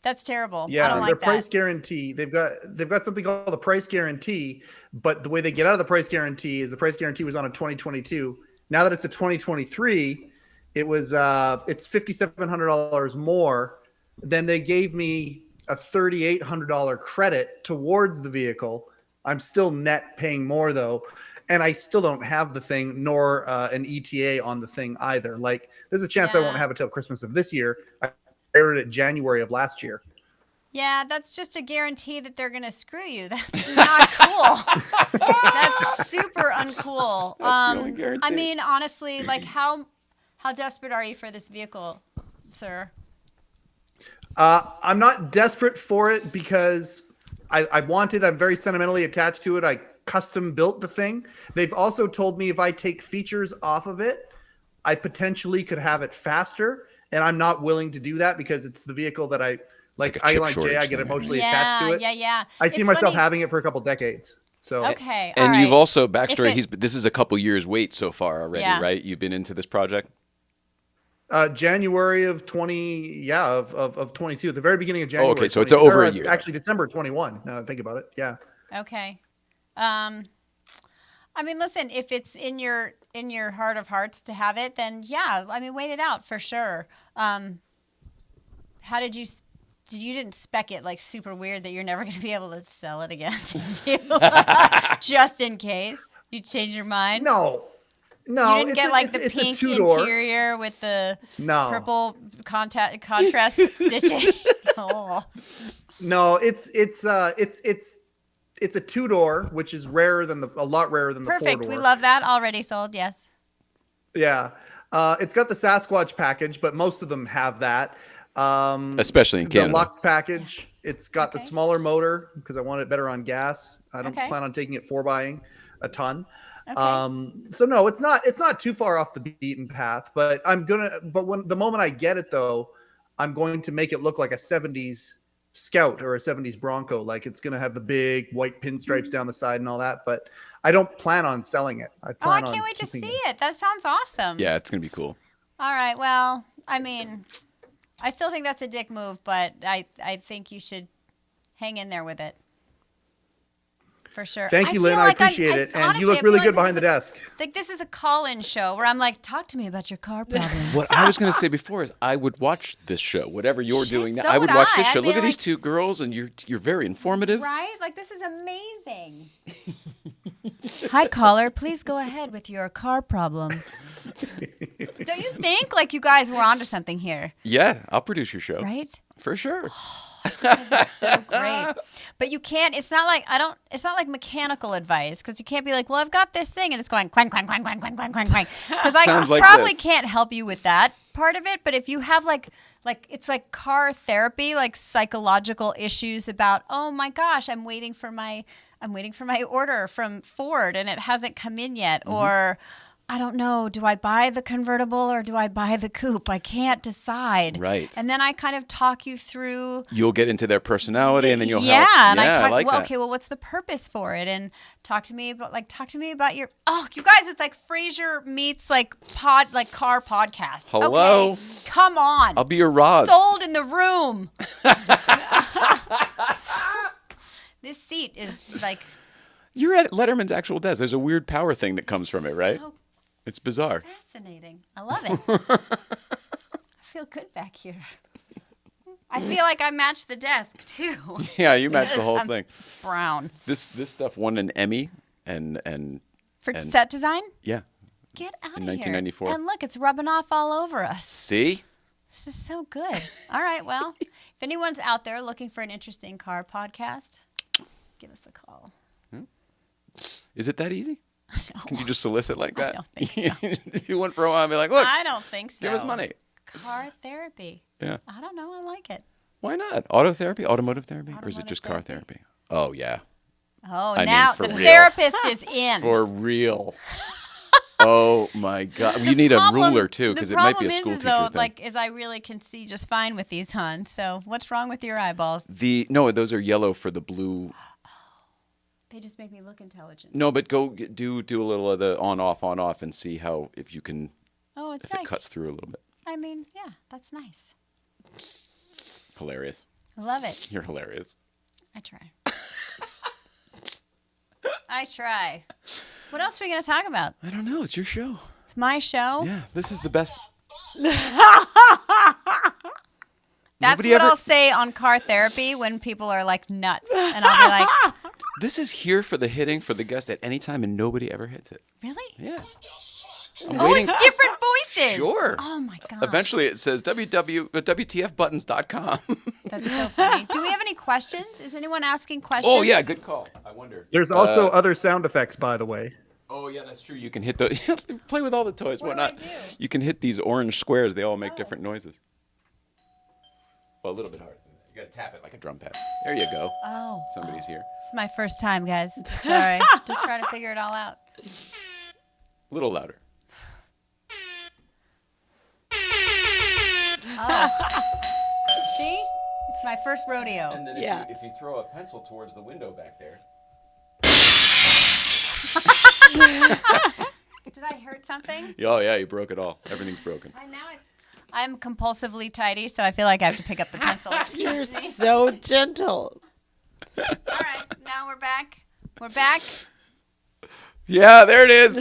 That's terrible. I Yeah, don't their like that. price guarantee. They've got something called a price guarantee, but the way they get out of the price guarantee is the price guarantee was on a 2022. Now that it's a 2023, it's $5,700 more. Then they gave me a $3,800 credit towards the vehicle. I'm still net paying more though, and I still don't have the thing, nor an ETA on the thing either. Like, there's a chance I won't have it till Christmas of this year. I ordered it January of last year. Yeah, that's just a guarantee that they're going to screw you. That's not cool. That's super uncool. That's the only guarantee. I mean, honestly, like how desperate are you for this vehicle, sir? I'm not desperate for it because I want it. I'm very sentimentally attached to it. I custom built the thing. They've also told me if I take features off of it, I potentially could have it faster. And I'm not willing to do that because it's the vehicle that I like. like a chip I like Jay. I shortage get thing. emotionally attached to it. Yeah. I see It's myself funny- having it for a couple decades. So Okay. And all you've right. also, backstory, If it- this is a couple years wait so far already, Yeah. right? You've been into this project? January of 22, at the very beginning of January. okay, so it's 22, over or a year. Actually, December 21. Now that I think about it, yeah. Okay. I mean, listen, if it's in your heart of hearts to have it, then yeah, I mean, wait it out for sure. How did you didn't spec it like super weird that you're never going to be able to sell it again, did you? Just in case you change your mind. No, You didn't it's get a- like it's- the it's a pink two-door. interior with the No. purple contrast stitching. Oh. No, it's a two-door, which is a lot rarer than the Perfect. four-door. We love that. Already sold. Yes. Yeah. It's got the Sasquatch package, but most of them have that. Especially in Canada. The Lux package. It's got the Okay. smaller motor because I want it better on gas. I don't Okay. plan on taking it buying a ton. Okay. So no, it's not too far off the beaten path, but the moment I get it though, I'm going to make it look like a 70s Scout or a 70s Bronco. Like it's going to have the big white pinstripes down the side and all that, but I don't plan on selling it. I Oh, I plan on can't wait to keeping see it. That sounds awesome. Yeah, it's going to be cool. All right. Well, I mean, I still think that's a dick move, but I think you should hang in there with it. For sure. Thank you, feel Lynn. I like appreciate it. And honestly, you look I really feel good like behind the desk. Like this is a call-in show where I'm like, talk to me about your car problem. What I was going to say before is I would watch this show, whatever you're Shit, doing now. so I would would watch I. this I'd show. be Look at these like- two girls, and you're very informative. Right? Like this is amazing. Hi, caller. Please go ahead with your car problems. Don't you think like you guys were onto something here, Yeah, I'll produce your show. right? For sure. So great. But you can't, it's not like mechanical advice because you can't be like, well, I've got this thing and it's going clang, clang, clang, clang, clang, clang, clang, clang. Because I Sounds like probably this. can't help you with that part of it. But if you have like it's like car therapy, like psychological issues about, oh my gosh, I'm waiting for my order from Ford and it hasn't come in yet. Mm-hmm. Or, I don't know. Do I buy the convertible or do I buy the coupe? I can't decide. Right. And then I kind of talk you through. You'll get into their personality, and then you'll yeah, help. and I talk. like well, that. okay. Well, what's the purpose for it? And talk to me about your. Oh, you guys, it's like Frasier meets like car podcast. Hello? Okay, come on. I'll be your Roz. Sold in the room. This seat is like. You're at Letterman's actual desk. There's a weird power thing that comes from it, right? So It's bizarre. fascinating. I love it. I feel good back here. I feel like I match the desk too. Yeah, you match the Because whole I'm thing. Brown. This stuff won an Emmy, and For And- set design? yeah. Get out In of here. 1994. And look, it's rubbing off all over us. See? This is so good. All right, well, if anyone's out there looking for an interesting car podcast, give us a call. Is it that easy? No, Can you just solicit like I that? don't think You went for a while and be like, look, I don't think so. give us money. Car therapy. Yeah. I don't know. I like it. Why not? Autotherapy? Automotive therapy? Or is it Automotive just car therapy. therapy? Oh, yeah. Oh, I mean, now for the real. therapist is in. For real. Oh, my God. You need a ruler, too, because it might be a school teacher thing. Like, is I really can see just fine with these, hon. So what's wrong with your eyeballs? No, those are yellow for the blue. They just make me look intelligent. No, but go do a little of the on off, and see how if you can Oh, it's if nice. it cuts through a little bit. I mean, yeah, that's nice. Hilarious. I love it. You're hilarious. I try. I try. What else are we going to talk about? I don't know. It's your show. It's my show. Yeah, this is the best. That's Nobody what ever- I'll say on car therapy when people are like nuts. And I'll be like, This is here for the hitting for the guest at any time, and nobody ever hits it. really? Yeah. I'm Oh, waiting. it's different voices. Sure. Oh, my gosh. Eventually, it says WTFbuttons.com. That's so funny. Do we have any questions? Is anyone asking questions? Oh, yeah, good call. I wonder. There's also other sound effects, by the way. Oh, yeah, that's true. You can hit the. Play with all the toys. What Why do I not? do? You can hit these orange squares. They all make different noises. Well, a little bit hard. You got to tap it like a drum pad. There you go. Oh, Somebody's here. it's my first time, guys. Sorry. Just trying to figure it all out. A little louder. Oh. See? It's my first rodeo. And then Yeah. if you throw a pencil towards the window back there. Did I hurt something? Oh, yeah, you broke it all. Everything's broken. I'm compulsively tidy, so I feel like I have to pick up the pencil. You're Excuse me. so gentle. All right, now we're back. We're back. Yeah, there it is.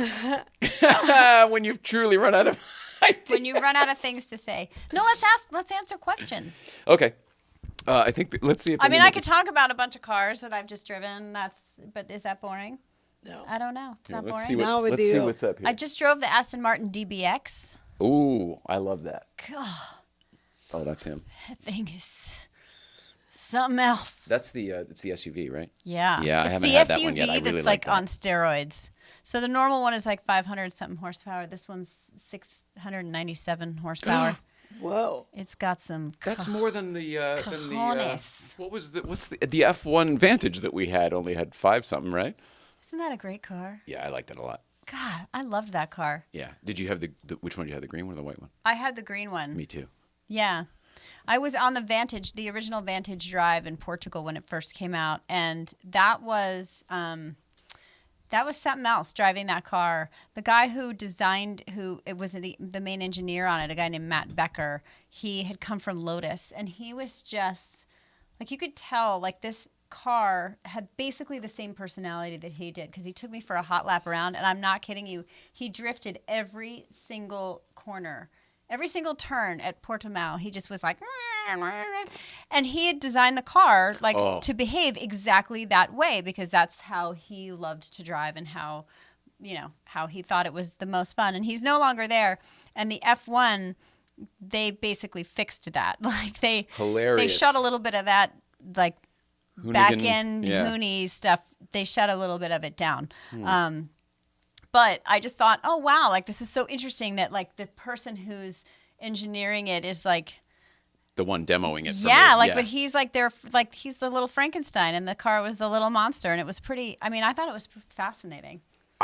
When you've truly run out of ideas. When you run out of things to say. No, let's answer questions. Okay. I think, let's see if I mean, anyone- I could talk about a bunch of cars that I've just driven. But is that boring? No. I don't know. It's Here, not let's boring. see Now with let's see you. what's up here. I just drove the Aston Martin DBX. Ooh, I love that. God, Oh, that's him. that thing is something else. That's it's the SUV, right? Yeah. Yeah, I it's haven't the had SUV that one yet. I really that's like like that. on steroids. So the normal one is like 500 something horsepower. This one's 697 horsepower. Whoa. It's got some. That's more than Cojones. what's the F1 Vantage that we had only had 5 something, right? Isn't that a great car? Yeah, I liked it a lot. God, I loved that car. Yeah. Did you have which one did you have, the green one or the white one? I had the green one. Me too. Yeah. I was on the Vantage, the original Vantage Drive in Portugal when it first came out, and that was something else, driving that car. The guy who it was the main engineer on it, a guy named Matt Becker, he had come from Lotus, and he was just, like, you could tell, like, this car had basically the same personality that he did, because he took me for a hot lap around, and I'm not kidding you, he drifted every single corner. Every single turn at Portimao, he just was like, and he had designed the car to behave exactly that way, because that's how he loved to drive and how he thought it was the most fun. And he's no longer there. And the F1, they basically fixed that. Like they shut a little bit of that like back end Hooney stuff. They shut a little bit of it down. But I just thought, oh, wow, like this is so interesting that like the person who's engineering it is like. The one demoing it for Yeah, me. like, but he's like he's the little Frankenstein and the car was the little monster. And it was pretty, I mean, I thought it was fascinating.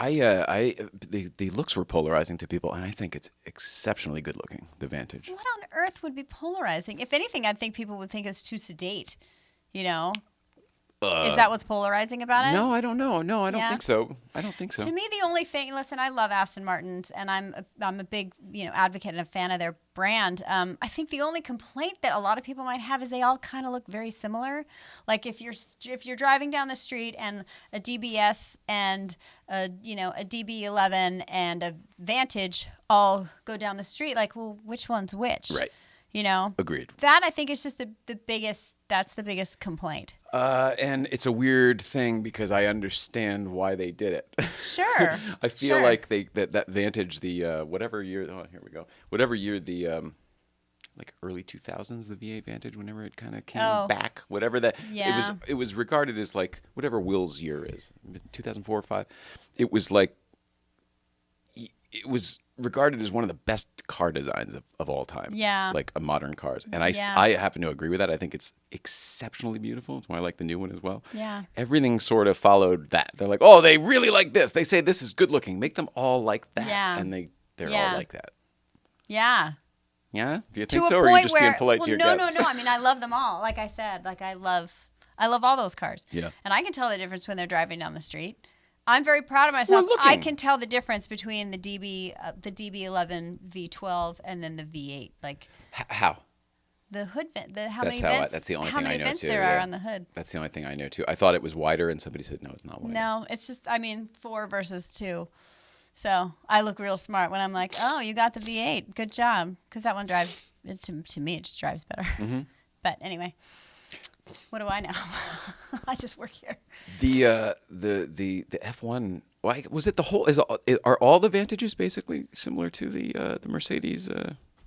The looks were polarizing to people, and I think it's exceptionally good looking. The Vantage. What on earth would be polarizing? If anything, I think people would think it's too sedate. You know, is that what's polarizing about it? No, I don't know. No, I don't Yeah. think so. I don't think so. To me, the only thing. Listen, I love Aston Martins, and I'm a big advocate and a fan of their brand. I think the only complaint that a lot of people might have is they all kind of look very similar. Like if you're driving down the street and a DBS and a DB11 and a Vantage all go down the street, like, well, which one's which? Right. You know. Agreed. That I think is just the biggest. That's the biggest complaint. And it's a weird thing because I understand why they did it. Sure. I feel Sure. like that Vantage, the whatever year. Oh, here we go. Whatever year the like early 2000s, the V8 Vantage, whenever it kind of came back, whatever that. Yeah. It was regarded as like whatever Will's year is, 2004 or 5. It was like. It was regarded as one of the best car designs of all time. Yeah. Like modern cars. And I happen to agree with that. I think it's exceptionally beautiful. It's why I like the new one as well. Yeah. Everything sort of followed that. They're like, oh, they really like this. They say this is good looking. Make them all like that. Yeah. And they're Yeah. all like that. Yeah. Yeah? Do you To think a so? Or are you point just where, being polite to your guests? No. I mean, I love them all. Like I said, like I love all those cars. Yeah. And I can tell the difference when they're driving down the street. I'm very proud of myself. Well, I looking. can tell the difference between the DB11 V12 and then the V8. Like How? the hood vent. That's the only how thing many I know vents too. there are Yeah. on the hood. That's the only thing I know too. I thought it was wider, and somebody said no, it's not wider. No, it's just 4 versus 2. So I look real smart when I'm like, oh, you got the V8. Good job, because that one drives. To me, it just drives better. Mm-hmm. But anyway. What do I know? I just work here. The F1. Why was it the whole? Are all the Vantages basically similar to the Mercedes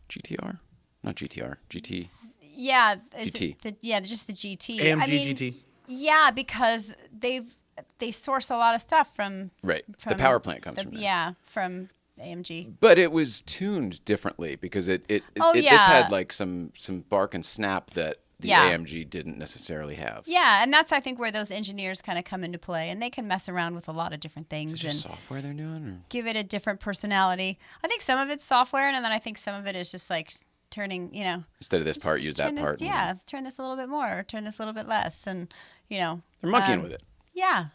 GTR? Not GTR. GT. Yeah. GT. Just the GT. AMG GT. Yeah, because they source a lot of stuff from Right. The power plant comes from there. Yeah, from AMG. But it was tuned differently because this had like some bark and snap that the AMG didn't necessarily have. Yeah, and that's I think where those engineers kind of come into play, and they can mess around with a lot of different things Is it just software they're doing, or? give it a different personality. I think some of it's software, and then I think some of it is just like turning, Instead of this part, just use that turn this- part. Yeah, turn this a little bit more, or turn this a little bit less, and They're monkeying with it. Yeah.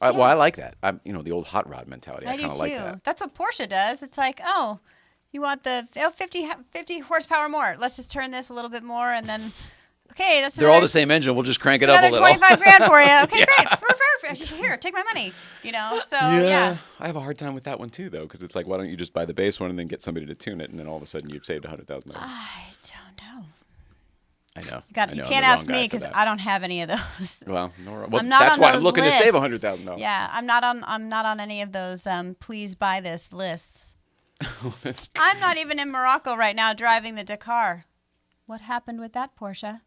Well, I like that. I'm, the old hot rod mentality. I do kind of too. like that. That's what Porsche does. It's like, oh, you want the 50 horsepower more. Let's just turn this a little bit more, and then, okay, that's They're all the same engine. We'll just crank it up a another little. 25 grand for you. Okay, great. Perfect. Here, take my money. So yeah. I have a hard time with that one too, though, because it's like, why don't you just buy the base one and then get somebody to tune it, and then all of a sudden you've saved $100,000. I don't know. I know. You I'm the can't ask wrong guy me for because that. I don't have any of those. Well, I'm not that's on why those I'm looking lists. to save $100,000. Yeah, I'm not on any of those. Please buy this lists. I'm not even in Morocco right now driving the Dakar. What happened with that Porsche?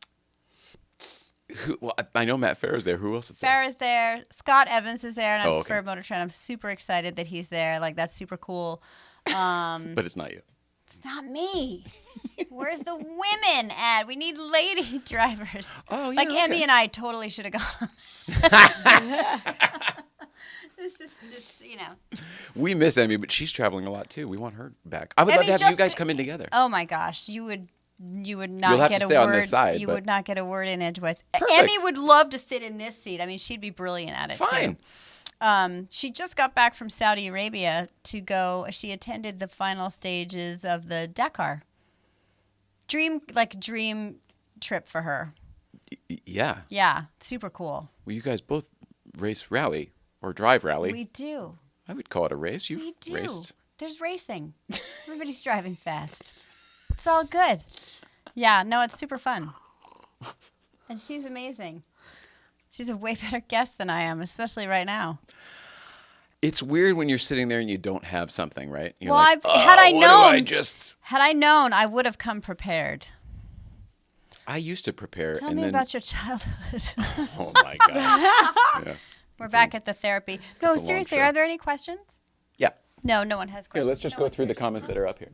Well, I know Matt Farah's there. Who else is there? Farah's there. Scott Evans is there, and I'm okay. for Motor Trend. I'm super excited that he's there. Like that's super cool. But it's not you. It's not me. Where's the women at? We need lady drivers. Oh, yeah, like okay. Emmy and I totally should have gone. This is just, We miss Emmy, but she's traveling a lot too. We want her back. I would Emmy love to have you just- guys come in together. Oh my gosh, you would You'll not have get to a stay on word. this side, you but- would not get a word in edgewise. Perfect. Emmy would love to sit in this seat. I mean, she'd be brilliant at it Fine. too. She just got back from Saudi Arabia to go. She attended the final stages of the Dakar. Dream trip for her. Yeah. Yeah, super cool. Well, you guys both race rally or drive rally. We do. I would call it a race. You've We do. raced. There's racing. Everybody's driving fast. It's all good. Yeah, no, it's super fun. And she's amazing. She's a way better guest than I am, especially right now. It's weird when you're sitting there and you don't have something, right? You're Well, like, had I what do I known- just... Had I known, I would have come prepared. I used to prepare. Tell and me then... about your childhood. Oh, my God. Yeah. We're back at the therapy. No, a long seriously, show. are there any questions? Yeah. No one has Here, questions. let's just No go one through the cares. comments that are up here.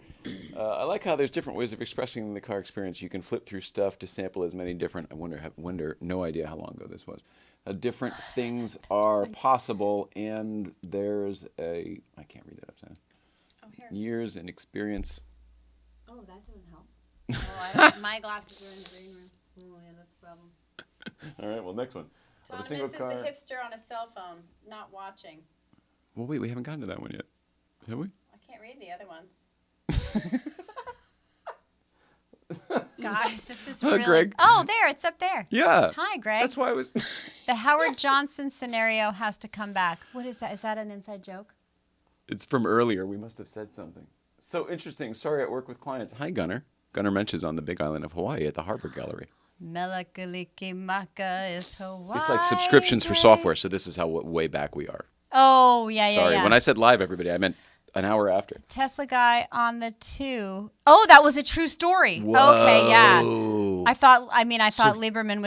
I like how there's different ways of expressing the car experience. You can flip through stuff to sample as many different. I wonder. No idea how long ago this was. Different things are possible, and there's a. I can't read that upside down. Oh, here. Years and experience. Oh, that doesn't help. Oh, my glasses are in the green room. Oh, yeah, that's a problem. All right. Well, next one. Of a single car. This is the hipster on a cell phone, not watching. Well, wait. We haven't gotten to that one yet, have we? I can't read the other ones. Guys, this is really... Greg. Oh, there, it's up there. Yeah. Hi, Greg. That's why I was. The Howard Johnson scenario has to come back. What is that? Is that an inside joke? It's from earlier. We must have said something. So interesting. Sorry, at work with clients. Hi, Gunnar. Gunnar Mensch is on the Big Island of Hawaii at the Harbor Gallery. Melakalikimaka is Hawaii. It's like subscriptions for software. So this is how way back we are. Oh, yeah. Sorry. When I said live, everybody, I meant an hour after. Tesla guy on the 2. Oh, that was a true story. Whoa. Okay, yeah. I thought Lieberman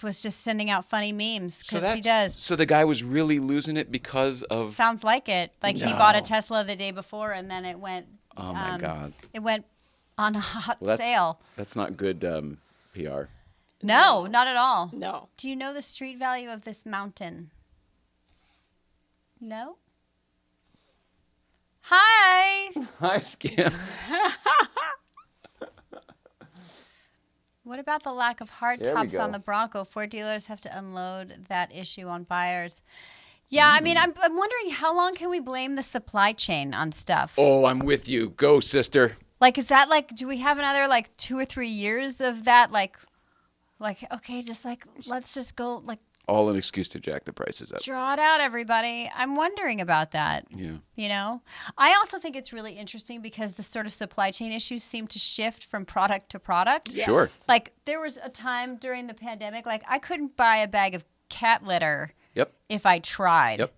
was just sending out funny memes because he does. So the guy was really losing it because of. Sounds like it. Like he bought a Tesla the day before and then it went. Oh my God. It went on a hot Well, sale. That's not good PR. No, not at all. No. Do you know the street value of this mountain? No? Hi. Hi, Scam. What about the lack of hard There we tops go. on the Bronco? Ford dealers have to unload that issue on buyers. Yeah, I mean, I'm wondering how long can we blame the supply chain on stuff? Oh, I'm with you. Go, sister. Like, is that like, do we have another like 2 or 3 years of that? Like, okay, just like, let's just go like. All an excuse to jack the prices up. Draw it out, everybody. I'm wondering about that. Yeah. You know, I also think it's really interesting because the sort of supply chain issues seem to shift from product to product. Yes. Sure. Like there was a time during the pandemic, like I couldn't buy a bag of cat litter Yep. if I tried. Yep.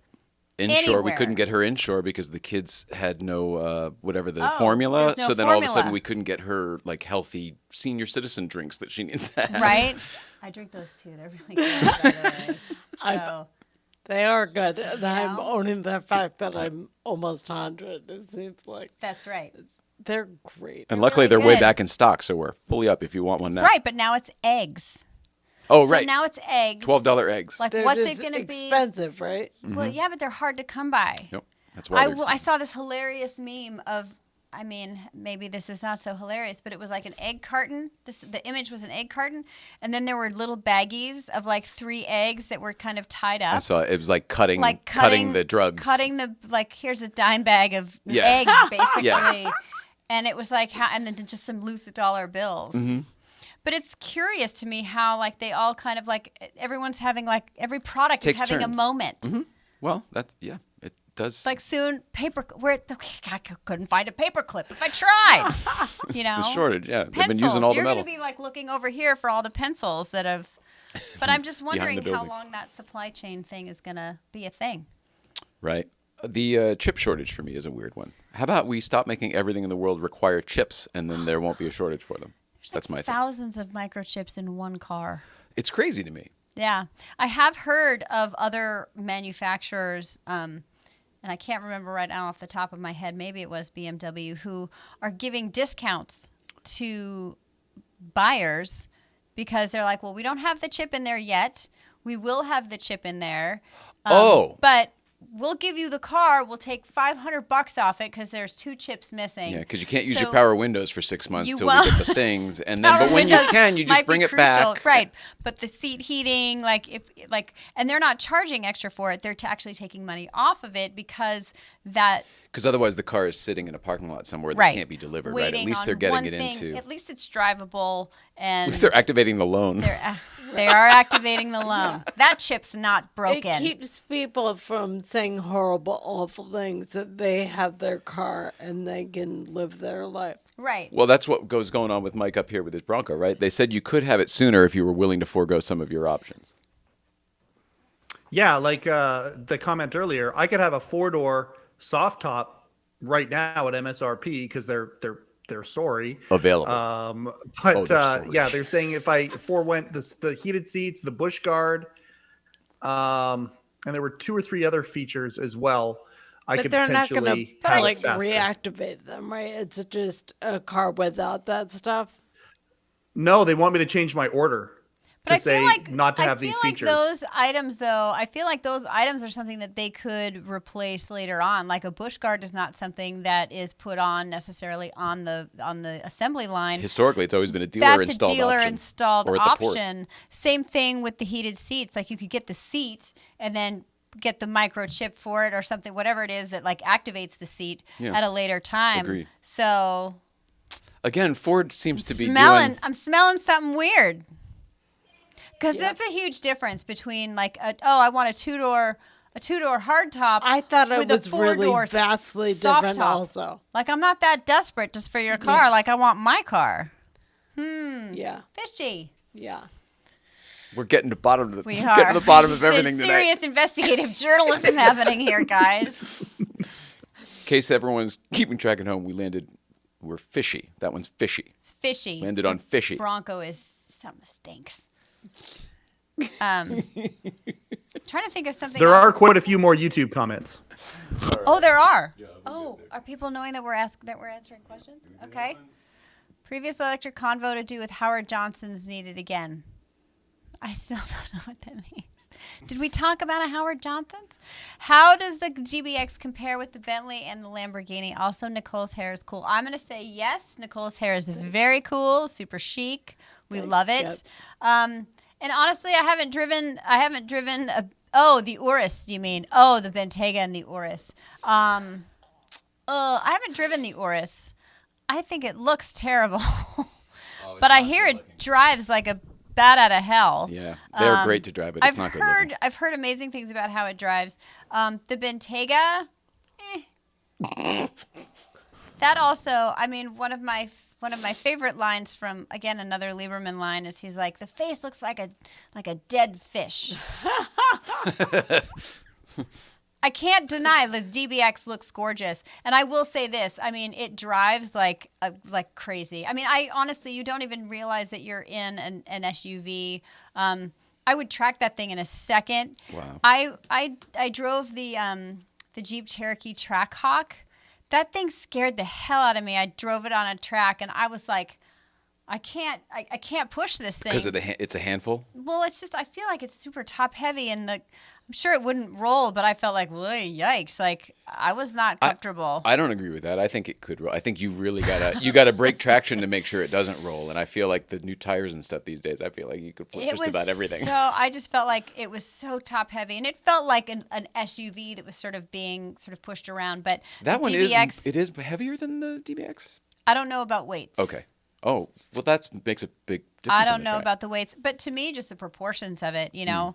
Inshore, we Anywhere. couldn't get her inshore because the kids had no whatever the Oh, formula. there's no So then all of a formula. sudden we couldn't get her like healthy senior citizen drinks that she needs to have. Right? I drink those too. They're really good, by the way. So, They are good. And I'm know? owning the fact that I'm almost 100. It seems like that's right. they're great. And luckily really they're way good. back in stock, so we're fully up if you want one now. Right, but now it's eggs. Oh, So right. now it's eggs. $12 eggs. Like, They're what's just it going to be? expensive, right? Well, yeah, but they're hard to come by. Yep. That's why. I saw this hilarious meme of, I mean, maybe this is not so hilarious, but it was like an egg carton. The image was an egg carton, and then there were little baggies of like 3 eggs that were kind of tied up. I saw it. It was like cutting the drugs. Cutting the, like, here's a dime bag of Yeah. eggs, basically. Yeah. And it was like, and then just some loose dollar bills. Mm-hmm. But it's curious to me how, like, they all kind of, like, everyone's having, like, every product Takes is having turns. a moment. Mm-hmm. Well, it does. Like soon, I couldn't find a paper clip if I tried. You know, the shortage. Yeah, pencils. they've been using all the You're metal. going to be like looking over here for all the pencils that have. But I'm just Behind wondering the how buildings. long that supply chain thing is going to be a thing. Right. The chip shortage for me is a weird one. How about we stop making everything in the world require chips, and then there won't be a shortage for them. That's my thing. Thousands of microchips in one car. It's crazy to me. Yeah, I have heard of other manufacturers, and I can't remember right now off the top of my head. Maybe it was BMW who are giving discounts to buyers because they're like, well, we don't have the chip in there yet. We will have the chip in there. But we'll give you the car. We'll take $500 off it because there's 2 chips missing. Yeah, because you can't use So your power windows for 6 months you till we won't. get the things, and then Power but when you windows can, you might just be bring it crucial. back. Right. But the seat heating, and they're not charging extra for it. They're actually taking money off of it because Because otherwise, the car is sitting in a parking lot somewhere that right. can't be delivered. Waiting right. At least on they're getting one it thing. into. At least it's drivable, and At least they're activating the loan. They are activating the loan. That chip's not broken. It keeps people from saying horrible, awful things that they have their car and they can live their life. Right. Well, that's what going on with Mike up here with his Bronco, right? They said you could have it sooner if you were willing to forego some of your options. Yeah, like the comment earlier, I could have a 4-door soft top right now at MSRP because they're sorry. Available. But sorry. yeah, they're saying if I forewent the heated seats, the bush guard, and there were 2 or 3 other features as well. I But could they're not going potentially to have like it faster. reactivate them, right? It's just a car without that stuff. No, they want me to change my order But to I feel say like not to have these features. those items, though, I feel like those items are something that they could replace later on. Like a bush guard is not something that is put on necessarily on the assembly line. Historically, it's always been a dealer That's installed a dealer option. installed Or at the port. option. Same thing with the heated seats. Like you could get the seat and then get the microchip for it or something, whatever it is that like activates the seat Yeah. at a later time. Agreed. So Again, Ford seems to be I'm doing. smelling something weird. Because that's a huge difference between like, I want a two-door hardtop. I thought it with was a really four-door vastly soft different top. also. Like I'm not that desperate just for your car. Yeah. Like I want my car. Yeah. Fishy. Yeah. We're getting to bottom of the. We getting are. to the bottom of There's everything tonight. serious investigative journalism happening here, guys. In case everyone's keeping track at home, we're fishy. That one's fishy. It's fishy. Landed on fishy. Bronco is something stinks. Trying to think of something. There else. are quite a few more YouTube comments. Oh, there are. Are people knowing that we're answering questions? Okay. Previous electric convo to do with Howard Johnson's needed again. I still don't know what that means. Did we talk about a Howard Johnson's? How does the GBX compare with the Bentley and the Lamborghini? Also, Nicole's hair is cool. I'm going to say yes. Nicole's hair is very cool, super chic. We love it. Skip. And honestly, I haven't driven the Urus, you mean? Oh, the Bentayga and the Urus. I haven't driven the Urus. I think it looks terrible. But I hear it drives like a bat out of hell. Yeah, they're great to drive, but it's not good looking. I've heard amazing things about how it drives. The Bentayga, that also, I mean, one of my favorite lines from, again, another Lieberman line is he's like, the face looks like a dead fish. I can't deny the DBX looks gorgeous, and I will say this: I mean, it drives like crazy. I mean, honestly, you don't even realize that you're in an SUV. I would track that thing in a second. Wow. I drove the Jeep Cherokee Trackhawk. That thing scared the hell out of me. I drove it on a track, and I was like, I can't push this thing Because it's a handful. Well, it's just I feel like it's super top heavy, and I'm sure it wouldn't roll, but I felt like, well, yikes! Like I was not comfortable. I don't agree with that. I think it could roll. I think you really gotta break traction to make sure it doesn't roll. And I feel like the new tires and stuff these days, I feel like you could flip just about everything. So I just felt like it was so top heavy, and it felt like an SUV that was being pushed around. But That the one DBX, is heavier than the DBX. I don't know about weights. Okay. Oh, well, that makes a big difference. I on don't the know track. about the weights, but to me, just the proportions of it, you know.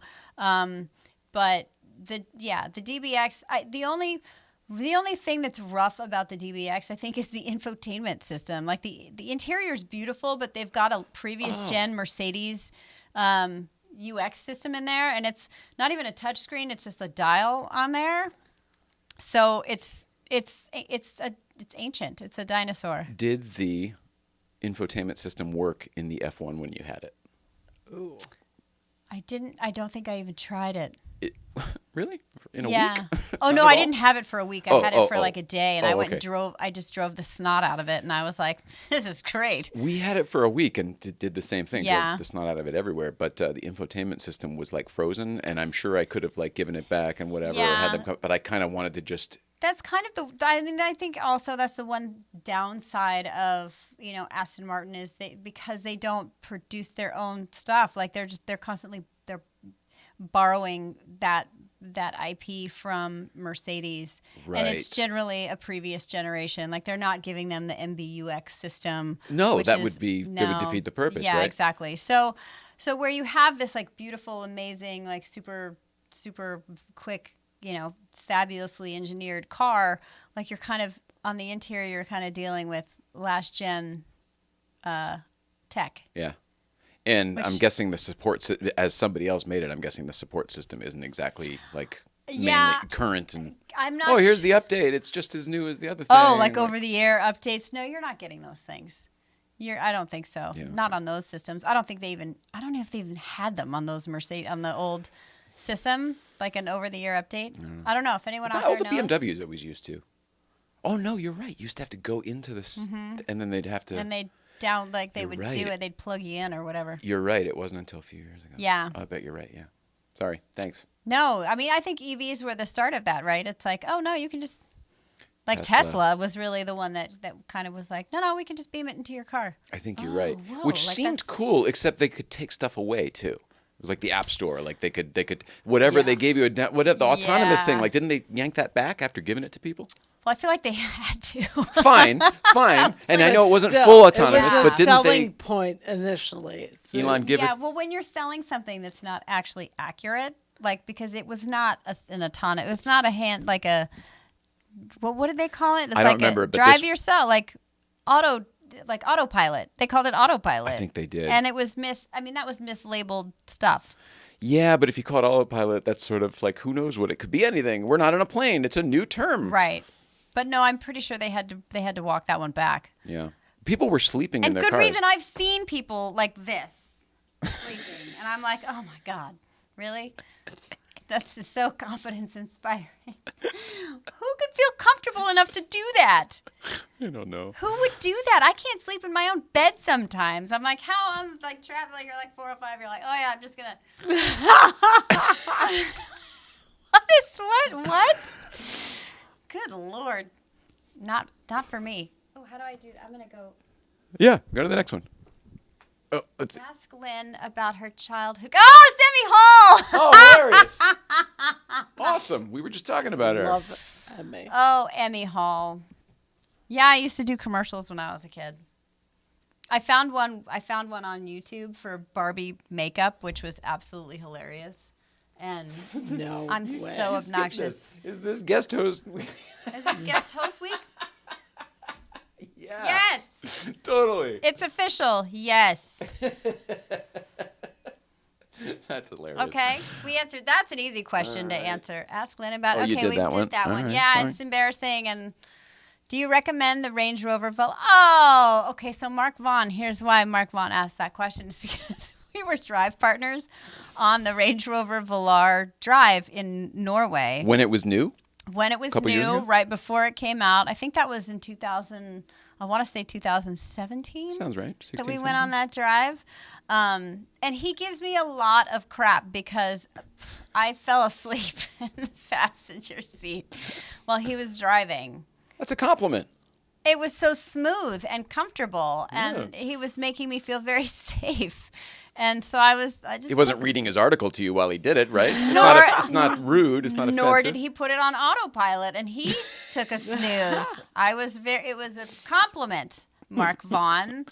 But the DBX, the only thing that's rough about the DBX, I think, is the infotainment system. Like the interior is beautiful, but they've got a previous gen Mercedes UX system in there, and it's not even a touch screen; it's just a dial on there. So it's ancient. It's a dinosaur. Did the infotainment system work in the F1 when you had it? Ooh. I don't think I even tried it. Really? In a Yeah. week? Oh Not no, at I all? didn't have it for a week. I had it for like a day, and I went okay. and drove. I just drove the snot out of it, and I was like, "This is great." We had it for a week and did the same thing. Yeah. Drove the snot out of it everywhere. But the infotainment system was like frozen, and I'm sure I could have like given it back and whatever. Or Yeah. had them come, but I kind of wanted to just. That's kind of I think also that's the one downside of Aston Martin is because they don't produce their own stuff. Like they're constantly borrowing that IP from Mercedes, and it's Right. generally a previous generation. Like they're not giving them the MBUX system. No, which that is- would defeat the purpose, Yeah, right? exactly. So where you have this like beautiful, amazing, like super quick, fabulously engineered car, like you're kind of on the interior, you're kind of dealing with last gen tech. Yeah. And I'm Which- guessing the support, as somebody else made it, I'm guessing the support system isn't exactly like Yeah. mainly current and. I'm not. Oh, here's the update. It's just as new as the other thing. Oh, like over the air updates? No, you're not getting those things. I don't think so. Yeah, Not on those systems. I don't know if they even had them on those Mercedes on the old system. like an over-the-air update. I don't know if anyone out All there the knows. BMWs always used to. Oh no, you're right. You used to have to go into the and then they'd have to. And they You're would right. do it. They'd plug you in or whatever. You're right. It wasn't until a few years ago. Yeah. I bet you're right. Yeah. Sorry. Thanks. No, I mean I think EVs were the start of that, right? It's like, oh no, you can just like Tesla. Tesla was really the one that kind of was like, no, we can just beam it into your car. I think you're right. whoa, Which like seemed that's- cool, except they could take stuff away too. It was like the App Store. Like they could whatever they gave you whatever the autonomous thing. Yeah. Like didn't they yank that back after giving it to people? Well, I feel like they had to. Fine. And I know it wasn't Still, full it autonomous, was but a didn't selling they? point initially. So Elon give Yeah, it. well, when you're selling something that's not actually accurate, like because it was not an autonomous, it was not a hand like a. Well, what did they call it? It's I don't like remember, a but drive this- yourself, like autopilot. They called it autopilot. I think they did. And it was that was mislabeled stuff. Yeah, but if you call it autopilot, that's sort of like who knows what it could be. Anything. We're not in a plane. It's a new term. Right. But no, I'm pretty sure they had to walk that one back. Yeah. People were sleeping in And their good cars. reason. I've seen people like this sleeping, and I'm like, oh my god, really? That's just so confidence inspiring. Who could feel comfortable enough to do that? I don't know. Who would do that? I can't sleep in my own bed sometimes. I'm like, how? I'm like traveling. You're like 405. You're like, oh yeah, I'm just gonna. What? Good Lord, not for me. Oh, how do I do that? I'm gonna go. Yeah, go to the next one. Oh, let's see. Ask Lyn about her childhood. Oh, it's Emmy Hall. Oh, hilarious. Awesome. We were just talking about her. love Emmy. Oh, Emmy Hall. Yeah, I used to do commercials when I was a kid. I found one on YouTube for Barbie makeup, which was absolutely hilarious. And No I'm way. so obnoxious. Is this guest host? Is this guest host week? Yeah. Yes. Totally. It's official. Yes. That's hilarious. Okay. We answered. That's an easy question to answer. Ask Lyn about. Oh, Okay, you did we that did one? that All one. right, Yeah, sorry. it's embarrassing. And do you recommend the Range Rover Velar? Oh, okay. So Mark Vaughn. Here's why Mark Vaughn asked that question. Is because we were drive partners on the Range Rover Velar drive in Norway When it was new? when it was Couple years new, ago? right before it came out. I think that was in 2000. I want to say 2017. Sounds right. 16, That we 17. went on that drive. And he gives me a lot of crap because I fell asleep in the passenger seat while he was driving. That's a compliment. It was so smooth and comfortable, and he was making me feel very safe. And so I just He wasn't reading his article to you while he did it, right? Nor- It's not rude. It's not offensive. Nor did he put it on autopilot, and he took a snooze. It was a compliment, Mark Vaughn.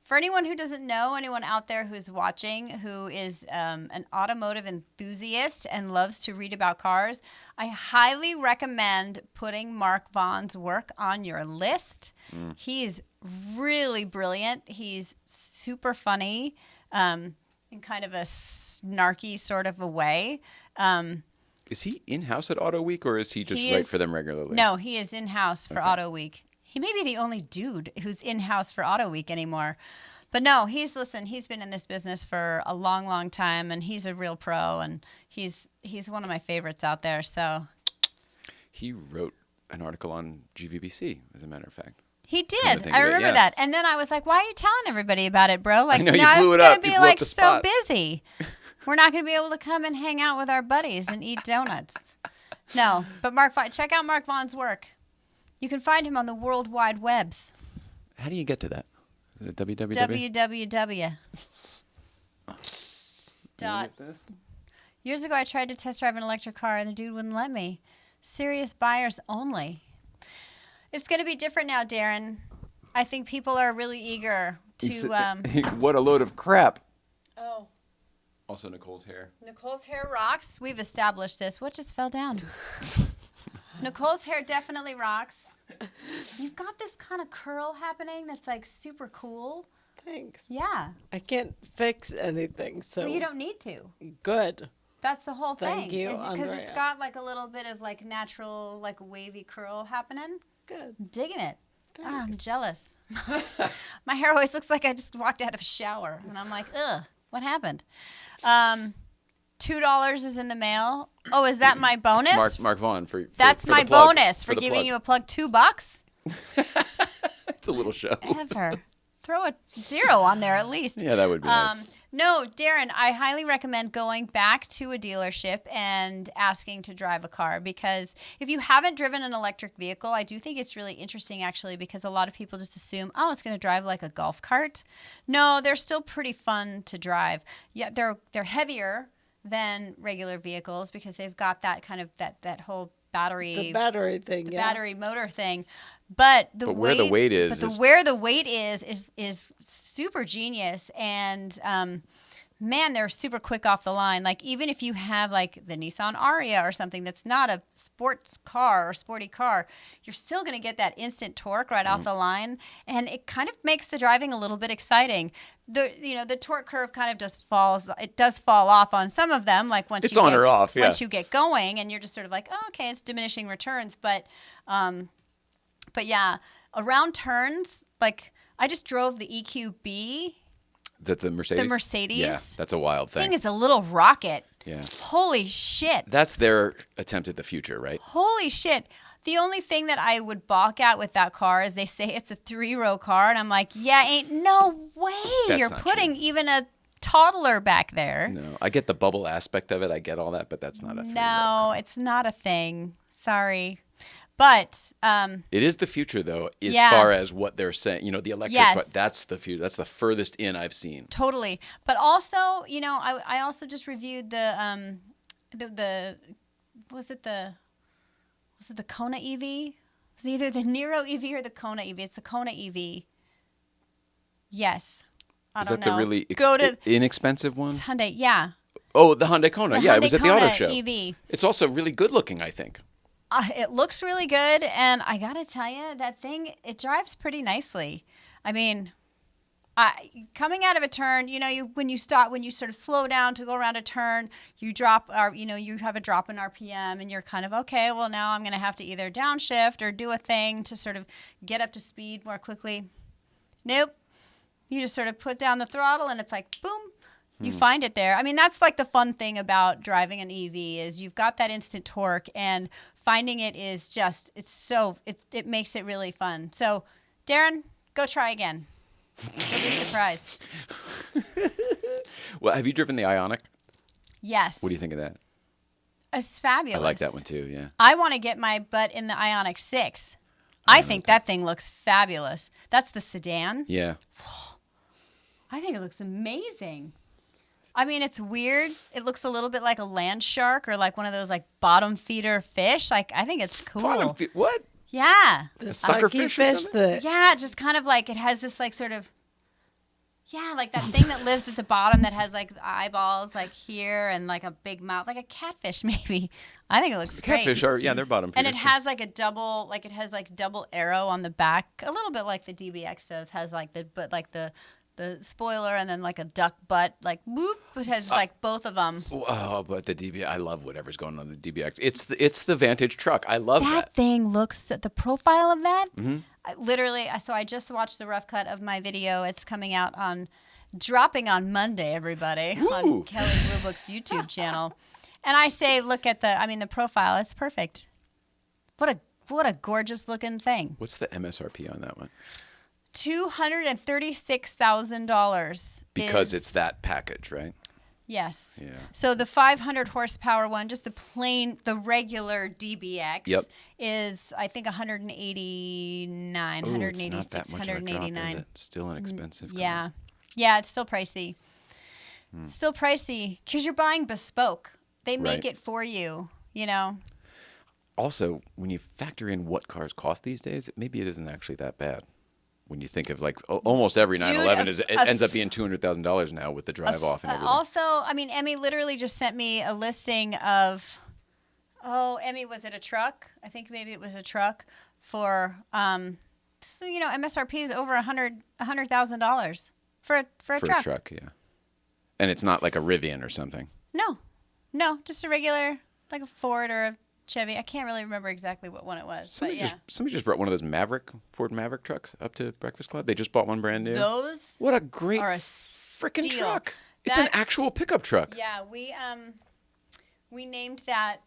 For anyone who doesn't know, anyone out there who's watching who is an automotive enthusiast and loves to read about cars, I highly recommend putting Mark Vaughn's work on your list. He's really brilliant. He's super funny in kind of a snarky sort of a way. Is he in-house at Auto Week, or is he just He write is- for them regularly? No, he is in-house for Auto Week. He may be the only dude who's in-house for Auto Week anymore. But no, he's been in this business for a long, long time, and he's a real pro, and he's one of my favorites out there. So He wrote an article on GVBC, as a matter of fact. he Come to did. think I of it, remember yes. that. And then I was like, why are you telling everybody about it, bro? Like, I know, you now blew it's it gonna up. be You blew up like the so spot. busy. We're not going to be able to come and hang out with our buddies and eat donuts. No, but check out Mark Vaughn's work. You can find him on the World Wide Webs. How do you get to that? Is it www? www. Dot. Years ago, I tried to test drive an electric car, and the dude wouldn't let me. Serious buyers only. It's going to be different now, Darren. I think people are really eager to. What a load of crap. Oh, Also, Nicole's hair. Nicole's hair rocks. We've established this. What just fell down? Nicole's hair definitely rocks. You've got this kind of curl happening that's like super cool. Thanks. Yeah. I can't fix anything, so Well, you don't need to. good. That's the whole thing. Thank you, Because it's Andrea. got like a little bit of like natural, like wavy curl happening. Good. Digging it. Oh, I'm jealous. My hair always looks like I just walked out of a shower. And I'm like, ugh, what happened? $2 is in the mail. Oh, is that my bonus? It's Mark Vaughn for That's for my the plug. bonus for the giving plug. you a plug. $2? It's a little show. Ever. Throw a 0 on there at least. Yeah, that would be nice. No, Darren, I highly recommend going back to a dealership and asking to drive a car, because if you haven't driven an electric vehicle, I do think it's really interesting actually, because a lot of people just assume, oh, it's going to drive like a golf cart. No, they're still pretty fun to drive. Yeah, they're heavier than regular vehicles because they've got that kind of that whole battery battery motor thing. But where the weight is where the weight is super genius, and man, they're super quick off the line. Like even if you have like the Nissan Ariya or something that's not a sports car or sporty car, you're still going to get that instant torque right off the line, and it kind of makes the driving a little bit exciting. The torque curve kind of just falls. It does fall off on some of them, like once once you get going, and you're just sort of like, oh, okay, it's diminishing returns, but yeah, around turns, like I just drove the EQB. That the Mercedes? The Mercedes. Yeah, that's a wild thing. Thing is a little rocket. Yeah. Holy shit. That's their attempt at the future, right? Holy shit. The only thing that I would balk at with that car is they say it's a 3-row car, and I'm like, yeah, ain't no way you're putting even a toddler back there. No, I get the bubble aspect of it. I get all that, but that's not a 3-row car. It's not a thing. Sorry. But it is the future, though, as far as what they're saying. The electric, that's the future. That's the furthest in I've seen. Totally. But also, I also just reviewed the was it the Kona EV? It was either the Niro EV or the Kona EV. It's the Kona EV. Yes. I don't know. Is that the really inexpensive one? It's Hyundai, yeah. Oh, the Hyundai Kona. It was at the auto show. EV. It's also really good looking, I think. It looks really good, and I gotta tell you, that thing, it drives pretty nicely. I mean, coming out of a turn, when you sort of slow down to go around a turn, you drop, you have a drop in RPM, and you're kind of, okay, well, now I'm gonna have to either downshift or do a thing to sort of get up to speed more quickly. Nope. You just sort of put down the throttle, and it's like, boom. You find it there. I mean, that's like the fun thing about driving an EV is you've got that instant torque, and finding it is just, it makes it really fun. So, Darren, go try again. You'll be surprised. Well, have you driven the Ioniq? Yes. What do you think of that? It's fabulous. I like that one too, yeah. I want to get my butt in the Ioniq 6. I think that thing looks fabulous. That's the sedan. Yeah. I think it looks amazing. I mean, it's weird. It looks a little bit like a land shark or like one of those like bottom feeder fish. Like, I think it's cool. What? Yeah. The sucker fish fish Yeah, just kind of like it has this like sort of, like that thing that lives at the bottom that has like eyeballs like here and like a big mouth, like a catfish maybe. I think it looks great. Catfish are, they're bottom feeders. And it has like double arrow on the back, a little bit like the DBX does. Has like the spoiler and then like a duck butt, like whoop. It has like both of them. Oh, but the DBX, I love whatever's going on the DBX. It's the vintage truck. I love that. That thing looks, the profile of that. Mm-hmm. I just watched the rough cut of my video. It's coming out dropping on Monday, everybody, on Kelly Blue Book's YouTube channel. And I say, look at the profile. It's perfect. What a gorgeous looking thing. What's the MSRP on that one? $236,000. Because it's that package, right? Yes. Yeah. So the 500 horsepower one, just the regular DBX, is I think 189, 186, it's not that much 189. Of a drop, is it? Still an expensive car. Yeah. Yeah, it's still pricey. Still pricey because you're buying bespoke. They make it for you, Also, when you factor in what cars cost these days, maybe it isn't actually that bad. When you think of like almost every 911 ends up being $200,000 now with the drive off and everything. Also, I mean, Emmy literally just sent me a listing of, Emmy, was it a truck? I think maybe it was a truck for, MSRP is over $100,000 for a truck. For a truck, yeah. And it's not like a Rivian or something. No, just a regular, like a Ford or a Chevy. I can't really remember exactly what one it was. Somebody just brought one of those Ford Maverick trucks up to Breakfast Club. They just bought one brand new. Those what a great are a freaking steal. truck. It's an actual pickup truck. Yeah, we We named that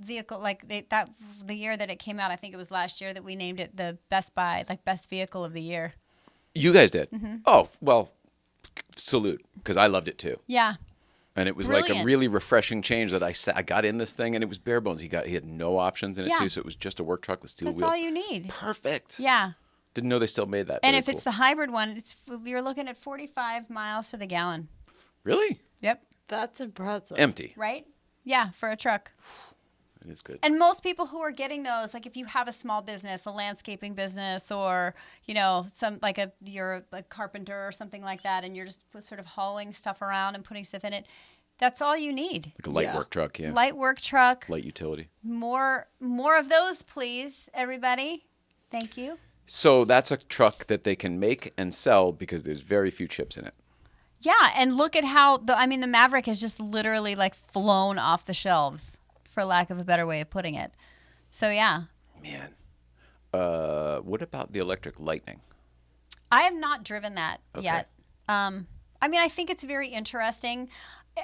vehicle the year that it came out. I think it was last year that we named it the Best Buy, like best vehicle of the year. You guys did? Oh, well, salute, because I loved it too. Yeah. And it was like a Brilliant. really refreshing change that I got in this thing, and it was bare bones. He had no options in it Yeah. too, so it was just a work truck with steel That's wheels. all you need. Perfect. Yeah. Didn't know they still made that. And Very if it's cool. the hybrid one, you're looking at 45 miles to the gallon. Really Yep. That's impressive. empty. Right? Yeah, for a truck. It is good. And most people who are getting those, like if you have a small business, a landscaping business, or you're a carpenter or something like that, and you're just sort of hauling stuff around and putting stuff in it, that's all you need. Like a light Yeah. work truck, yeah. Light work truck. Light utility. More of those, please, everybody. Thank you. So that's a truck that they can make and sell because there's very few chips in it. Yeah, and look at how the Maverick has just literally like flown off the shelves, for lack of a better way of putting it. So yeah. Man. What about the electric Lightning? I have not driven that Okay. yet. I think it's very interesting.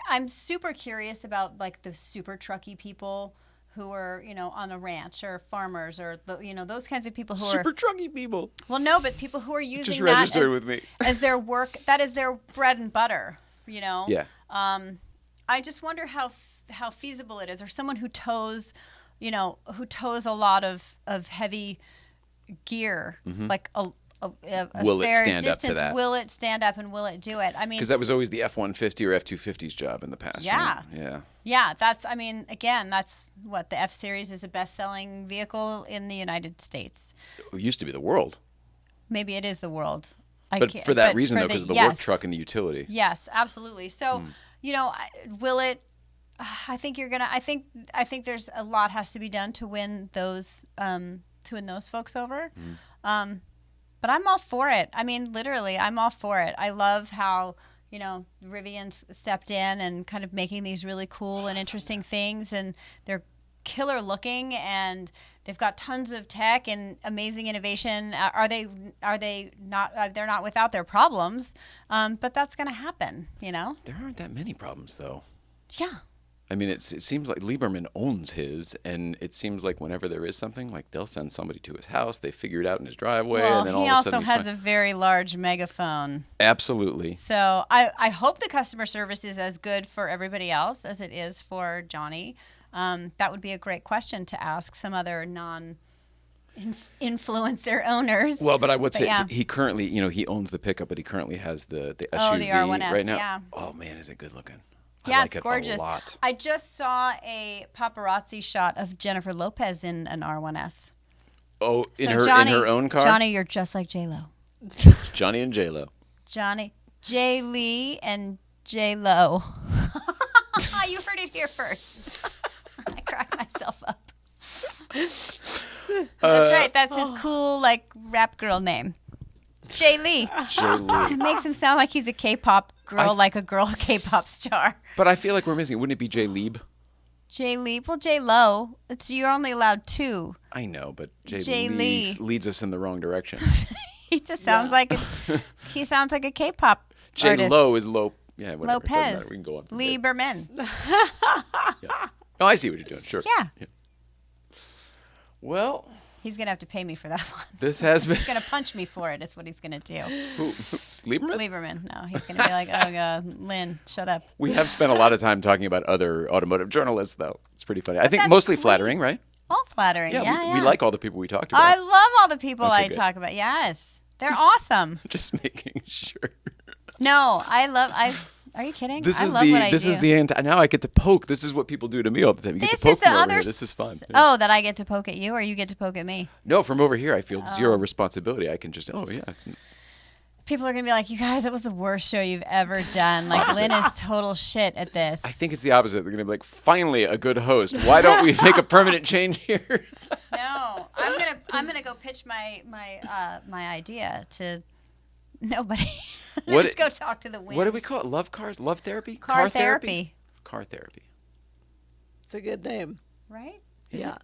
I'm super curious about like the super trucky people who are, on a ranch, or farmers, or those kinds of people who Super trucky people. well, no, but people who are using Just that register with me. as their work. That is their bread and butter. Yeah. I just wonder how feasible it is, or someone who tows a lot of heavy gear, like a Will it fair stand up to distance. that? Will it stand up, and will it do it? I mean, Because that was always the F-150 or F-250's job in the past. Yeah. Right? Yeah. yeah, that's what the F-Series is, the best-selling vehicle in the United States. It used to be the world. Maybe it is the world. But for that reason, though, because of the work truck and the utility. Yes, absolutely. So, will it? I think you're gonna. I think there's a lot has to be done to win those folks over. But I'm all for it. I mean, literally, I'm all for it. I love how Rivian's stepped in and kind of making these really cool and interesting things, and they're killer looking, and they've got tons of tech and amazing innovation. Are they not? They're not without their problems, but that's going to happen. There aren't that many problems, though. Yeah. I mean, it seems like Lieberman owns his, and it seems like whenever there is something, like they'll send somebody to his house, they figure it out in his driveway, Well, and then all he of a also sudden has a very large megaphone. Absolutely. So I hope the customer service is as good for everybody else as it is for Johnny. That would be a great question to ask some other influencer owners. Well, but I would say yeah. he currently, he owns the pickup, but he currently has the SUV Oh, the R1S, right now. yeah. Oh man, is it good looking? Yeah, I like it's it gorgeous. a lot. I just saw a paparazzi shot of Jennifer Lopez in an R1S. Oh, in So her Johnny, in her own car. Johnny, you're just like J-Lo. Johnny and J Lo. Johnny, J. Lee and J-Lo. You heard it here first. I cracked myself up. That's right. That's his cool, rap girl name. Jay Lee. J Lee. It makes him sound like he's a K-pop girl, like a girl K-pop star. But I feel like we're missing. Wouldn't it be J Lieb? Jay Lee. Well, J-Lo. You're only allowed two. I know, but J. J Lee. Lee leads us in the wrong direction. He just sounds like he sounds like a K-pop J artist. Lo is low. Yeah, whatever. It doesn't Lopez. matter. We can go on. from there. Lieberman. Yeah. No, I see what you're doing. Sure. Yeah. Well, He's going to have to pay me for that one. this has been He's going to punch me for it is what he's going to do. who, Lieberman. Lieberman. No, he's going to be like, oh, God, Lynn, shut up. We have spent a lot of time talking about other automotive journalists, though. It's pretty funny. I think that's mostly great. flattering, right? All flattering. Yeah, we like all the people we talked about. I love all the people Okay, I good. talk about. Yes. They're awesome. Just making sure. No, are you kidding? This I is love what I this do. is the anti. Now I get to poke. This is what people do to me all the time. You get This to poke is the from over other. here. This is fun. Oh, that I get to poke at you, or you get to poke at me. No, from over here I feel zero responsibility. I can just it's People are gonna be like, "You guys, that was the worst show you've ever done." Like, Lynn is total shit at this. I think it's the opposite. They're gonna be like, finally a good host. Why don't we make a permanent change here? No, I'm gonna go pitch my idea to nobody. What- Just go talk to the wind. What do we call it? Love cars? Love therapy? Car therapy. Car therapy. It's a good name. Right? Yeah.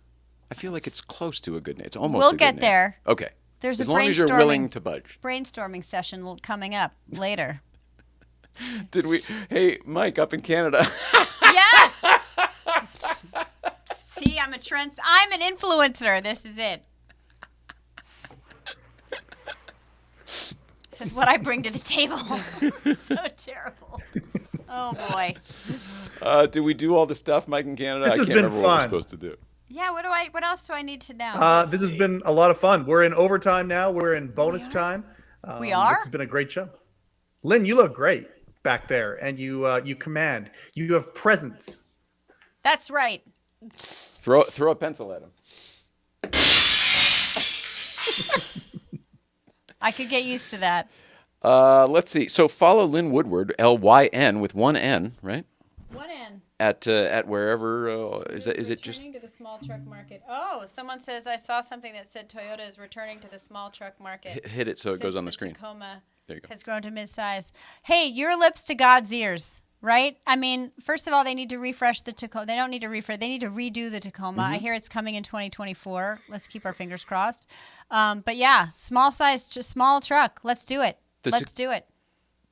I feel like it's close to a good name. It's almost We'll a good get name. there. Okay. There's as a long as you're willing brainstorming- to budge. Brainstorming session coming up later. Hey, Mike, up in Canada. Yeah. See, I'm an influencer. This is it. This is what I bring to the table. So terrible. Oh boy. Do we do all the stuff, Mike in Canada? This I has can't been remember what we're fun. supposed to do. Yeah, what else do I need to know? This has been a lot of fun. We're in overtime now. We're in bonus time. We are? This has been a great show. Lyn, you look great back there, and you command. You have presence. That's right. Throw a pencil at him. I could get used to that. Let's see. So follow Lyn Woodward, Lyn with one N, right? One in. At wherever is it just Returning to the small truck market. Oh, someone says I saw something that said Toyota is returning to the small truck market. hit it so it goes since on the screen. Tacoma There you go. has grown to mid-size. Hey, your lips to God's ears, right? I mean, first of all, they need to refresh the Tacoma. They don't need to refresh. They need to redo the Tacoma. I hear it's coming in 2024. Let's keep our fingers crossed. But yeah, small size, just small truck. Let's do it. Let's do it.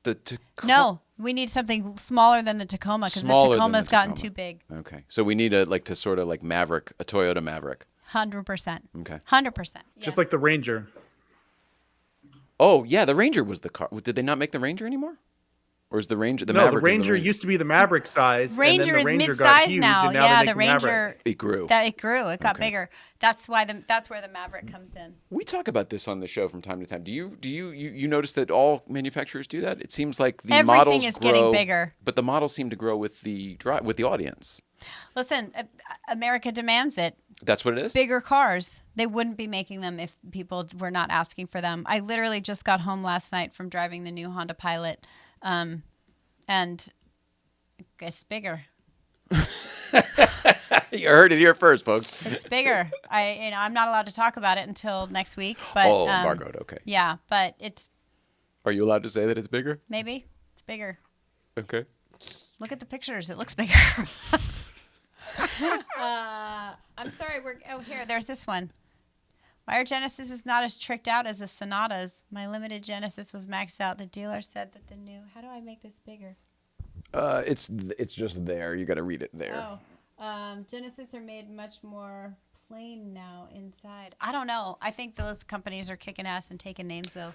The Tacoma. No, we need something smaller than the Tacoma because the Smaller than Tacoma's the gotten Tacoma. too big. Okay, so we need a sort of like Maverick, a Toyota Maverick. 100%. Okay. 100%. Just like the Ranger. Oh yeah, the Ranger was the car. Did they not make the Ranger anymore? Or is the Ranger the No, Maverick? the Ranger used to be the Maverick size. Ranger and then is the Ranger got mid-size huge, now. and now Yeah, they the make Ranger. Maverick. It grew. It grew. It got Okay. bigger. That's why that's where the Maverick comes in. We talk about this on the show from time to time. Do you notice that all manufacturers do that? It seems like the Everything models is grow, getting bigger. but the models seem to grow with the audience. Listen, America demands it. That's what it is. Bigger cars. They wouldn't be making them if people were not asking for them. I literally just got home last night from driving the new Honda Pilot, and it's bigger. You heard it here first, folks. It's bigger. I'm not allowed to talk about it until next week. But embargoed. Okay. Yeah, but it's Are you allowed to say that it's bigger? maybe it's bigger. Okay. Look at the pictures. It looks bigger. I'm sorry. Here. There's this one. Why our Genesis is not as tricked out as the Sonatas. My limited Genesis was maxed out. The dealer said that the new. How do I make this bigger? It's just there. You got to read it there. Genesis are made much more plain now inside. I don't know. I think those companies are kicking ass and taking names though.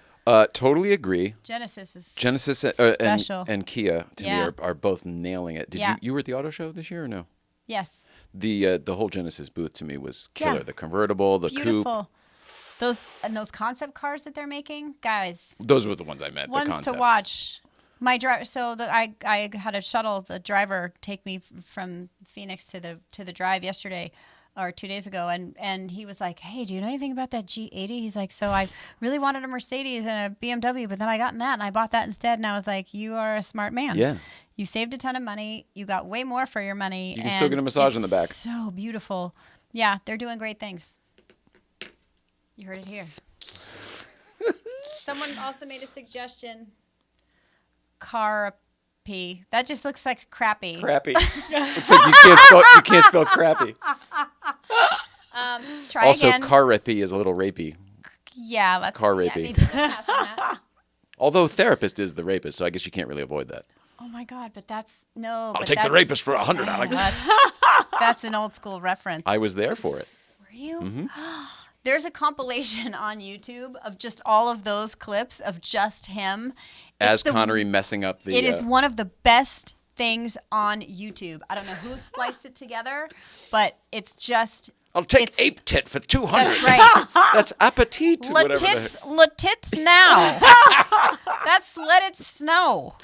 Totally agree. Genesis Special. and Kia to Yeah. me are both nailing it. Did Yeah. you were at the auto show this year or no? Yes. The whole Genesis booth to me was killer. Yeah. The convertible, the coupe. Beautiful. Those concept cars that they're making, guys. Those were the ones I meant. Ones the to concepts. watch. My driver. So I had a shuttle. The driver take me from Phoenix to the drive yesterday, or 2 days ago, and he was like, "Hey, do you know anything about that G80?" He's like, "So I really wanted a Mercedes and a BMW, but then I got in that and I bought that instead." And I was like, "You are a smart man. Yeah. You saved a ton of money. You got way more for your money. You can still get a massage in the back. So beautiful. Yeah, they're doing great things. You heard it here." Someone also made a suggestion. Carapy. That just looks like crappy. Crappy. Looks like you can't spell crappy. Try Also, again. car rapey is a little rapey. Yeah, let's car yeah, rapey. maybe let's pass on that. Although therapist is the rapist, so I guess you can't really avoid that. Oh my God, but that's no. I'll take the rapist for 100, Alex. That's an old school reference. I was there for it. Were you? Mm-hmm. There's a compilation on YouTube of just all of those clips of just him. As Connery messing up the... It is one of the best things on YouTube. I don't know who spliced it together, but it's just... I'll take ape tit for 200. That's right. That's appetit. whatever the heck. Letits now. That's let it snow.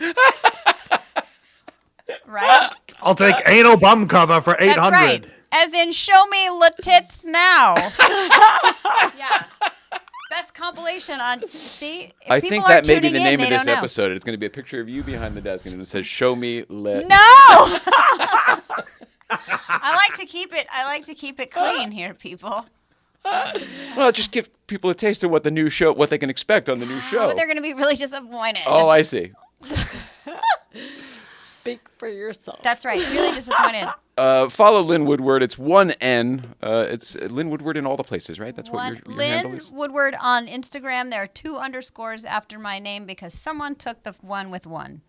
Right? I'll take anal bum cover for 800. That's right. As in, show me letits now. Yeah. Best compilation on. See, if I people think aren't that may be tuning the in, name of they this don't know. episode. It's going to be a picture of you behind the desk, and it says, "Show me lit." No. I like to keep it clean here, people. Well, just give people a taste of what the new show, what they can expect on the new show. But they're going to be really disappointed. Oh, I see. Speak for yourself. That's right. Really disappointed. Follow Lyn Woodward. It's one N. It's Lyn Woodward in all the places, right? That's what your handle Lyn is? Woodward on Instagram. There are 2 underscores after my name because someone took the one with one.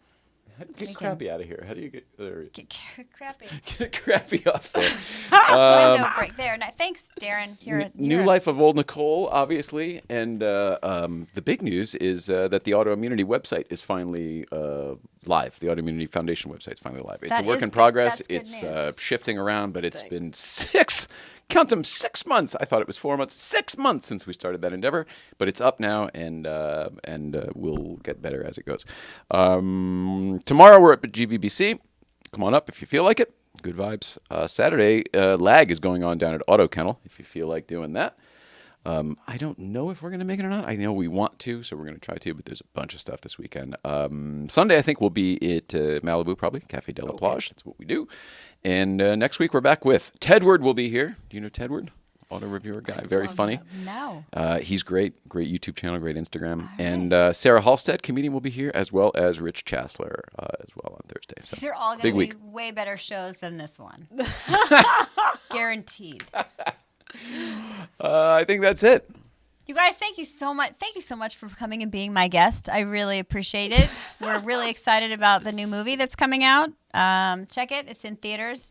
How do you get crappy out of here? How do you get there? Get crappy. Get crappy off there. Window break there. Thanks, Darren. New life of old Nicole, obviously, and the big news is that the autoimmunity website is finally live. The Autoimmunity Foundation website is finally live. It's a work in progress. It's shifting around, but it's been 6 months. I thought it was 4 months. 6 months since we started that endeavor, but it's up now, and we'll get better as it goes. Tomorrow we're up at GBBC. Come on up if you feel like it. Good vibes. Saturday, lag is going on down at Auto Kennel if you feel like doing that. I don't know if we're going to make it or not. I know we want to, so we're going to try to, but there's a bunch of stuff this weekend. Sunday, I think we'll be at Malibu, probably, Café de la Plage. That's what we do. And next week, we're back with Tedward will be here. Do you know Tedward? Auto reviewer guy. Very funny. No. He's great. Great YouTube channel, great Instagram. Right. And Sarah Halstead, comedian, will be here, as well as Rich Chassler as well on Thursday. So, these are all going to be way better shows than this one. Guaranteed. I think that's it. You guys, thank you so much. Thank you so much for coming and being my guest. I really appreciate it. We're really excited about the new movie that's coming out. Check it. It's in theaters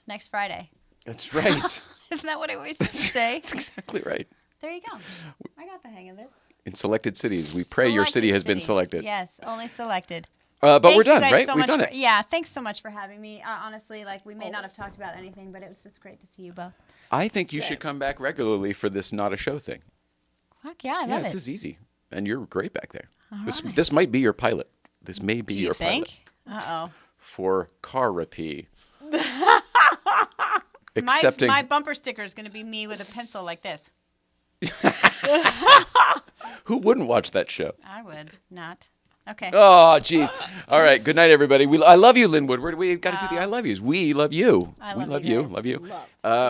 next Friday. That's right. Isn't that what I always used to say? That's exactly right. There you go. I got the hang of it. In selected cities. We pray your city has been selected. Yes, only selected. But we're done, right? So We've done it. Yeah, thanks so much for having me. Honestly, we may not have talked about anything, but it was just great to see you both. I think you should come back regularly for this not a show thing. Fuck yeah, I love it. This is easy. And you're great back there. Right. This might be your pilot. This may be your pilot. pilot. Uh-oh. For Car-rapy. My bumper sticker is going to be me with a pencil like this. Who wouldn't watch that show? I would not. Okay. Oh, jeez. All right. Good night, everybody. I love you, Lyn Woodward. We got to do the I love yous. We love you. We love you. Love you.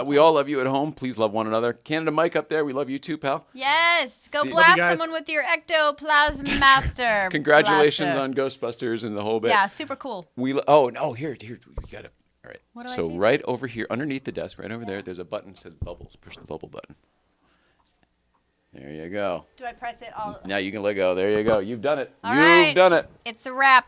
We all love you at home. Please love one another. Canada Mike up there. We love you too, pal. Yes. Go blast someone with your ectoplasm master. Congratulations on Ghostbusters and the whole bit. Yeah, super cool. Here. We got to. All right. What do I do? Right over here, underneath the desk, right over there, there's a button that says bubbles. Push the bubble button. There you go. Do I press it all? Now you can let go. There you go. You've done it. You've done it. It's a wrap.